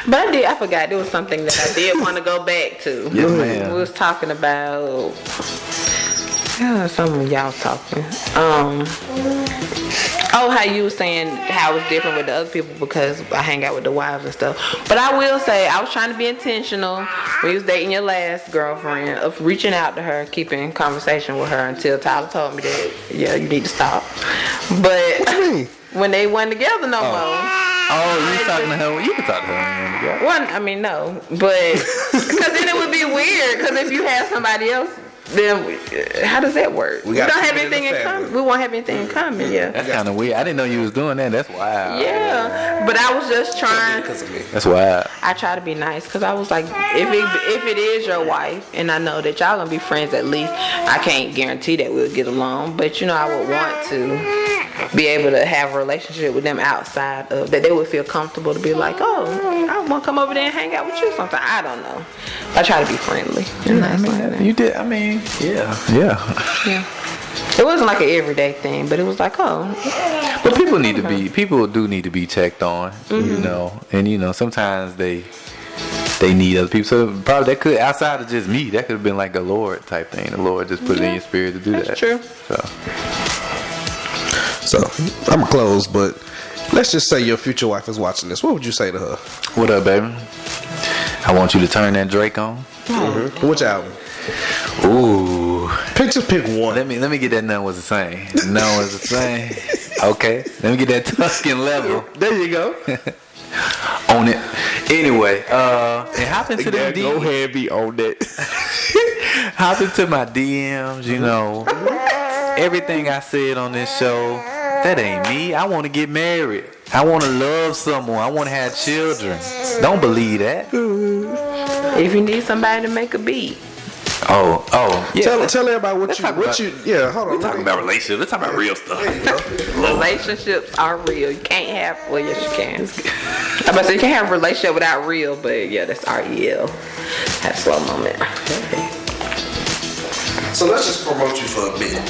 But I forgot there was something that I did want to go back to. Yes, ma'am. We was talking about some of y'all talking. How you was saying how it's different with the other people because I hang out with the wives and stuff. But I will say I was trying to be intentional when you was dating your last girlfriend of reaching out to her, keeping conversation with her until Tyler told me that you need to stop. But when they weren't together no more. Oh, you talking to her? You can talk to her. One, I mean, no, but because then it would be weird. Because if you have somebody else, then how does that work? We don't have anything in common. We won't have anything in common. Yeah, That's kind of weird. I didn't know you was doing that. That's wild. yeah. But I was just trying. That's wild. I try to be nice because I was like, if it is your wife, and I know that y'all gonna be friends at least, I can't guarantee that we'll get along. But I would want to be able to have a relationship with them outside of that. They would feel comfortable to be like, oh, I want to come over there and hang out with you sometime. I don't know. I try to be friendly. You did. I mean, yeah. It wasn't like an everyday thing, but it was like, oh. But people do need to be checked on, and sometimes they need other people. So probably that could, outside of just me, that could have been like a Lord type thing. The Lord just put it in your spirit to do that. That's true. So I'm gonna close, but let's just say your future wife is watching this. What would you say to her? What up, baby? I want you to turn that Drake on. Mm-hmm. Which album? Ooh. Just pick one. Let me get that none was the same. None was the same. Okay. Let me get that Tuscan level. There you go. On it. Anyway, and hop into them Go DMs. ahead, be on that. Hop into my DMs, Everything I said on this show, that ain't me. I want to get married. I want to love someone. I want to have children. Don't believe that. If you need somebody to make a beat. Oh, yeah. Tell everybody Hold on. We're talking about relationships. Let's talk about real stuff. Relationships are real. You can't have, well, yes, you can. I'm about to say you can't have a relationship without real, but yeah, that's REL. Have a slow moment. So let's just promote you for a bit.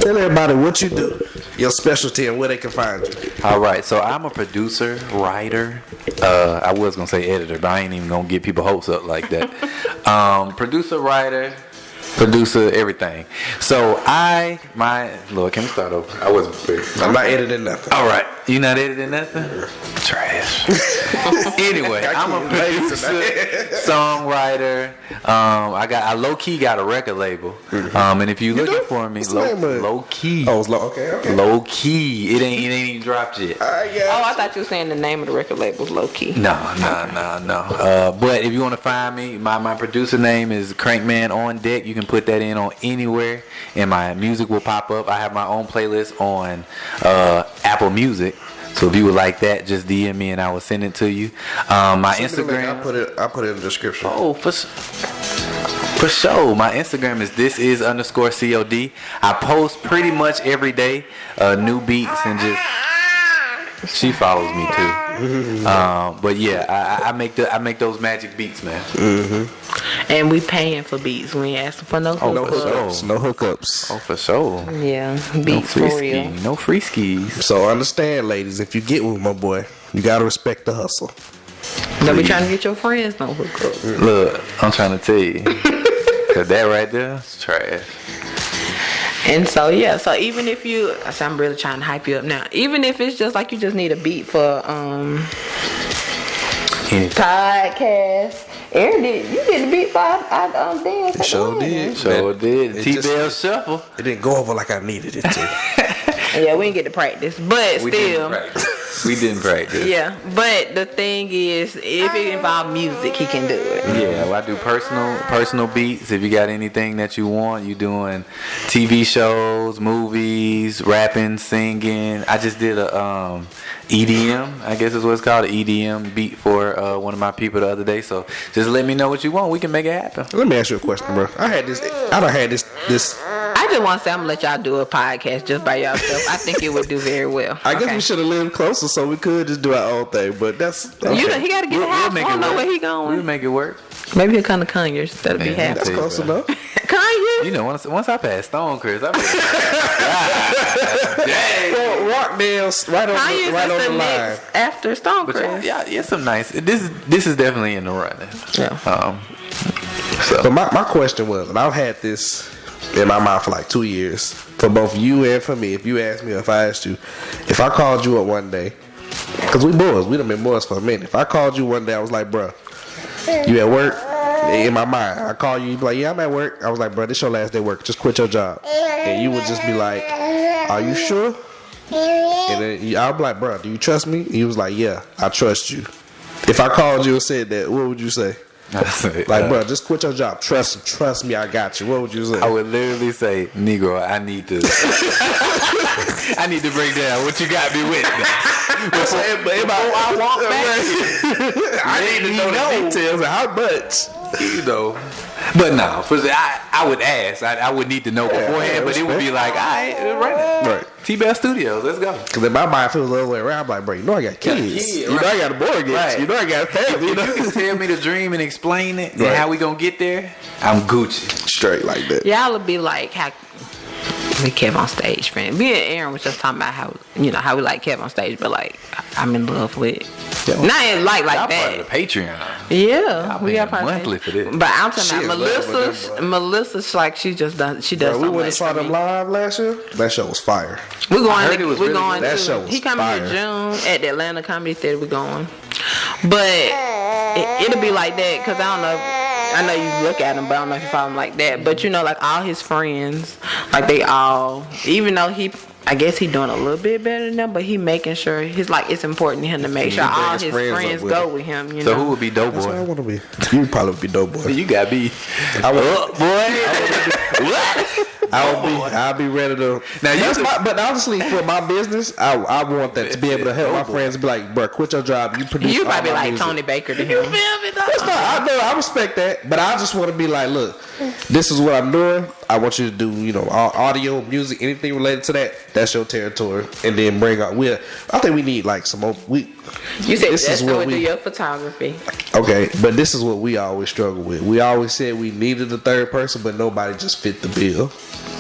Tell everybody what you do, your specialty, and where they can find you. All right, so I'm a producer, writer. I was gonna say editor, but I ain't even gonna get people hopes up like that. Producer, writer, everything. So Lord, can we start over? I wasn't prepared. I'm not editing nothing. All right, you not editing nothing? Trash. Anyway, I'm a producer, songwriter. I low key got a record label. And if you looking for me, low key. Oh, it's okay. Low key. It ain't even dropped yet. I thought you were saying the name of the record label was Low Key. No. But if you want to find me, my producer name is Crankman on Deck. You can put that in on anywhere, and my music will pop up. I have my own playlist on Apple Music. So if you would like that, just DM me and I will send it to you. My Instagram. I'll put it in the description. Oh, for sure. My Instagram is thisis_COD. I post pretty much every day new beats and just. She follows me too. But yeah, I make those magic beats, man. Mm-hmm. And we paying for beats. We ain't asking for no hookups. No hookups. Oh, for sure. Yeah, beats for real. No free skis. So understand, ladies, if you get with my boy, you gotta respect the hustle. Don't be trying to get your friends no hookup. Look, I'm trying to tell you, cause that right there is trash. And so even if I'm really trying to hype you up now. Even if it's just like you just need a beat for podcast. Aaron you did the beat for our dance. Sure did. T-Bell Shuffle. It didn't go over like I needed it to. Yeah, we didn't get to practice, but we didn't practice. Yeah, but the thing is, if it involves music, he can do it. Yeah, well, I do personal beats. If you got anything that you want, you doing TV shows, movies, rapping, singing. I just did a EDM, I guess is what it's called, an EDM beat for one of my people the other day. So just let me know what you want. We can make it happen. Let me ask you a question, bro. I done had this. I just want to say I'm gonna let y'all do a podcast just by yourself. I think it would do very well. I guess we should have lived closer so we could just do our own thing. But that's okay. He gotta get a house. I don't know where he going. We'll make it work. Maybe he'll come to Conyers. That'll be happy. That's close enough. Conyers. You know, once I pass Stonecrest, I'm Rockdale's right on the line after Stonecrest. Yeah, it's some nice. This is definitely in the running. Yeah. So my question was, and I've had this in my mind for like 2 years, for both you and for me. If you asked me, or if I asked you, if I called you up one day, because we done been boys for a minute. If I called you one day, I was like, bro, you at work? In my mind, I call you, be like, yeah, I'm at work. I was like, bro, this your last day of work. Just quit your job. And you would just be like, are you sure? And then I'll be like, bro, do you trust me? He was like, yeah, I trust you. If I called you and said that, what would you say? Like, bro, just quit your job. Trust me, I got you. What would you say? I would literally say, Negro, I need to break down what you got me with. I need to know the details of how much. You know. But no, I would ask. I would need to know beforehand, but it would be like, all right. T-Bell Studios, let's go. Because in my mind, if it was the other way around, I'm like, bro, you know I got kids. You know I got a mortgage. Right. You know I got a family. You can tell me the dream and explain it and how we gonna get there, I'm Gucci. Straight like that. Y'all would be like how we Kev on stage, friend. Me and Aaron was just talking about how we like Kev on stage, but like I'm in love with. Not in like y'all that. Part of the Patreon. Yeah, we got monthly for this. But I'm talking about Melissa's like she does so we much. We went and saw them live last year. That show was fire. We're going. That show was he coming in June at the Atlanta Comedy Theater. We're going, but it'll be like that because I don't know. I know you look at him, but I don't know if you follow him like that. But like all his friends, like they all, even though I guess he doing a little bit better than them, but he making sure it's important to him to make sure all his friends go with him. So who would be Dope Boy? That's what I want to be. You probably would be Dope Boy. You got me. I would, I'll be ready to. Now but honestly, for my business, I want that to be able to help my friends. Be like, bro, quit your job. You produce. You might be like music. Tony Baker to him. That's fine. I know. I respect that, but I just want to be like, look, this is what I'm doing. I want you to do, audio, music, anything related to that. That's your territory, and then bring out. I think we need like some more. You said that's what we do your photography. Okay, but this is what we always struggle with. We always said we needed a third person, but nobody just fit the bill.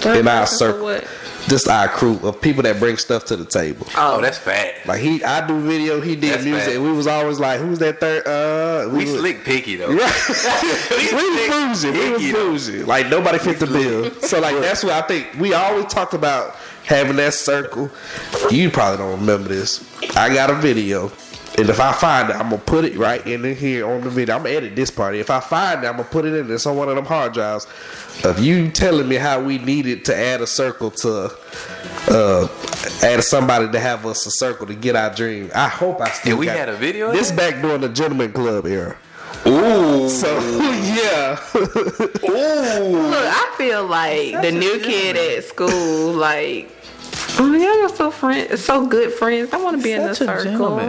In our circle, just our crew of people that bring stuff to the table. Oh, that's fat. Like I do video, he did music, and we was always like, "Who's that third?" We slick picky though. Right. we was bougie. Like nobody fit the bill. So like that's what I think. We always talked about having that circle. You probably don't remember this. I got a video. And if I find it, I'm going to put it right in here on the video. I'm going to edit this part. If I find it, I'm going to put it in there. On one of them hard drives. Of you telling me how we needed to add a circle to, add somebody to have us a circle to get our dream. I hope I still we had a video? This back during the Gentleman Club era. Ooh. So, yeah. Ooh. Look, I feel like the new kid at school, like, oh, y'all are so good friends. I want to be in the circle.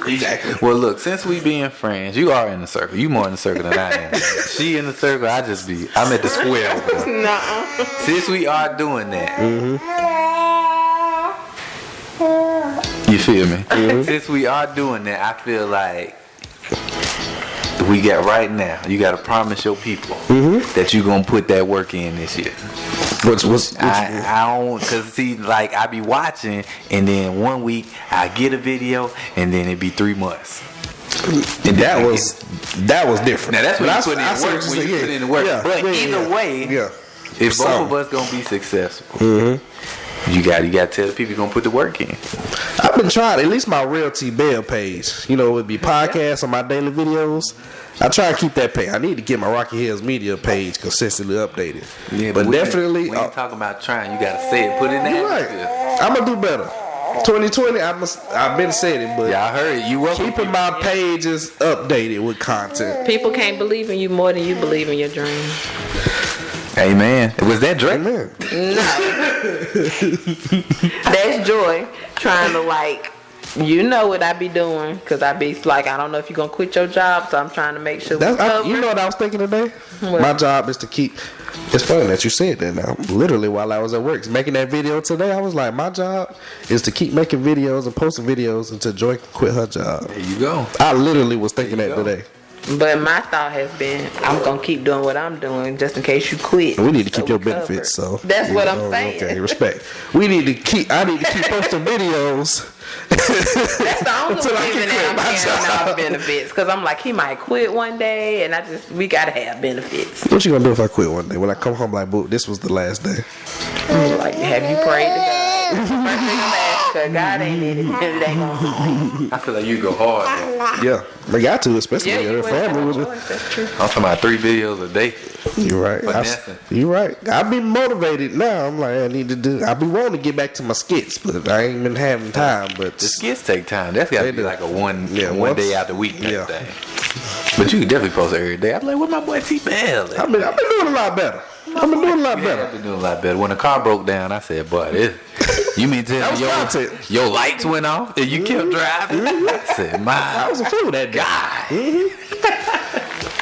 Exactly. Well, look, since we being friends, you are in the circle. You more in the circle than I am. She in the circle. I'm at the square. Nuh-uh. Since we are doing that, you feel me? Since we are doing that, I feel like we got right now. You got to promise your people that you gonna put that work in this year. I don't, cause see, like I be watching, and then 1 week I get a video, and then it be 3 months. And that was different. Now that's when you put in work. When you put in the work, but either way, if both of us gonna be successful, you got to tell the people you're gonna put the work in. I've been trying, at least my Realty Bell page. It'd be podcasts on my daily videos. I try to keep that page. I need to get my Rocky Hills Media page consistently updated. Yeah, but definitely, when you talking about trying, you gotta say it. Put it in there. Right. I'm gonna do better. 2020, I've been saying it, but I heard it. You keeping my pages updated with content. People can't believe in you more than you believe in your dream. Amen. Was that Drake? Amen. No. That's Joy trying to what I be doing, because I be like, I don't know if you're going to quit your job, so I'm trying to make sure you know what I was thinking today? What? My job is to keep, it's funny that you said that now. Literally while I was at work making that video today, I was like, my job is to keep making videos and posting videos until Joy can quit her job. There you go. I literally was thinking that today. But my thought has been, I'm going to keep doing what I'm doing just in case you quit. We need to keep your benefits, so. That's what I'm saying. Okay, respect. I need to keep posting videos. That's the only reason that I'm carrying out benefits. Because I'm like, he might quit one day, and we got to have benefits. What you going to do if I quit one day? When I come home like, boo, this was the last day. I'm like, have you prayed to God? First thing I'm asking, because God ain't in it. It ain't going to I feel like you go hard, though. Yeah, they got to, especially when your family. That's true. I'm talking about 3 videos a day. You're right. You're right. I've been motivated now. I'm like, I be wanting to get back to my skits, but I ain't been having time. But the skits take time. That's got to be like a one day out the week thing. But you can definitely post it every day. I'm like, what my boy T-Bell? I've been doing a lot better. I've been doing a lot better. When the car broke down, I said, boy, you mean tell me your lights went off and you kept driving? I said, I was a fool that day.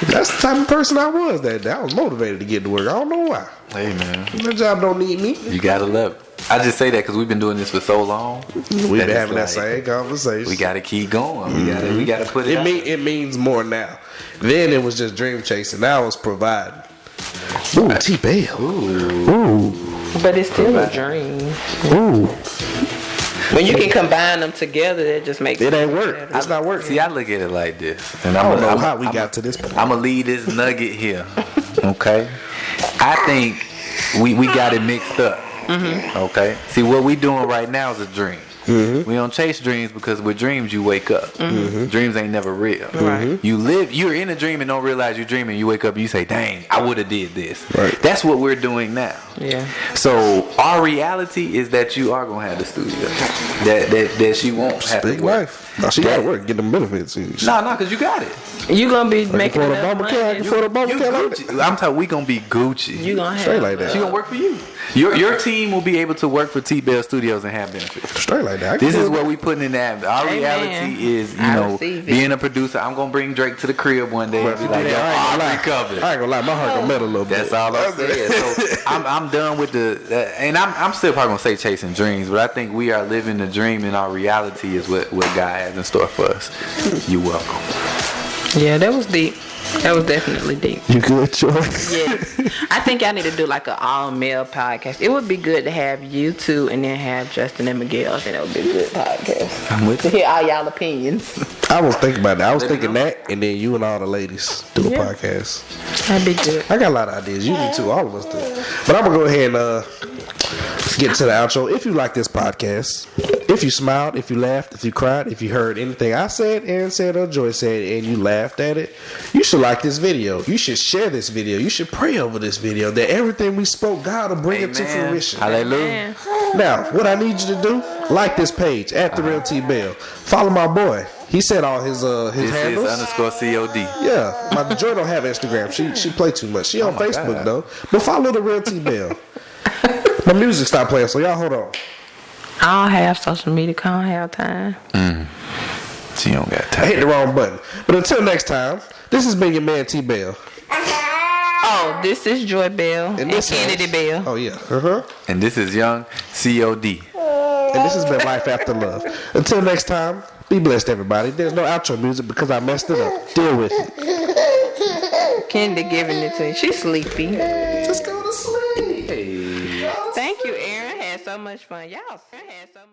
That's the type of person I was that day. I was motivated to get to work. I don't know why. Hey, man. My job don't need me. You got to love it. I just say that because we've been doing this for so long. We've been having that same conversation. We got to keep going. We got to put it out. It means more now. Then it was just dream chasing. Now it's providing. Ooh, T-Bell. Ooh. But it's still a dream. Ooh. When you can combine them together, it just makes it ain't work. It's not working. See, I look at it like this, and I don't know how we got to this point. I'm gonna leave this nugget here. Okay, I think we got it mixed up. Okay, see what we doing right now is a dream. We don't chase dreams because with dreams you wake up. Dreams ain't never real. You're in a dream and don't realize you're dreaming. You wake up and you say, dang, I would have did this. Right. That's what we're doing now. Yeah. So our reality is that you are gonna have the studio. That she won't have Big to work. life. No, she got to work, get them benefits. No, because you got it. You gonna be making for the enough Obamacare, money. for the You Obamacare. Gucci. I'm telling you, we gonna be Gucci. You gonna Straight have like that. She gonna work for you. Your team will be able to work for T-Bell Studios and have benefits. Straight like that. This is what we putting in that. Our Amen. reality is, I receive it. being a producer. I'm gonna bring Drake to the crib one day and be like, yo, I recovered. I ain't gonna lie, my heart gonna melt a little bit. That's all I'm saying. So I'm done with and I'm still probably gonna say chasing dreams, but I think we are living the dream, and our reality is what God has in store for us. You're welcome. Yeah, that was deep. That was definitely deep. You good, Troy? Yes. I think I need to do like an all-male podcast. It would be good to have you two and then have Justin and Miguel. I think that would be a good podcast. I'm with To hear all y'all opinions. I was thinking about that. I was thinking that, and then you and all the ladies do a Yeah. podcast. That'd be good. I got a lot of ideas. You do too. All of us do. But I'm gonna go ahead and get to the outro. If you like this podcast, if you smiled, if you laughed, if you cried, if you heard anything I said, Aaron said, or Joy said, and you laughed at it, you should like this video. You should share this video. You should pray over this video that everything we spoke, God will bring it to Amen. fruition. Hallelujah. Now, what I need you to do, like this page at The Real T Bell. Follow my boy. He said all his This handles. is _COD. Yeah, my Joy don't have Instagram. She play too much. She on my Facebook God. though. But follow The Real T Bell. My music stopped playing, so y'all hold on. I don't have social media. I don't have time. She don't got I hit time. the wrong button. But until next time, this has been your man T Bell. Oh, this is Joy Bell and this Kennedy has- Bell. Oh yeah. And this is Young COD. And this has been Life After Love. Until next time, be blessed, everybody. There's no outro music because I messed it up. Deal with it. Kennedy giving it to you. She's sleepy. Just go to sleep. Thank you, Aaron. Had so much fun. Y'all had so much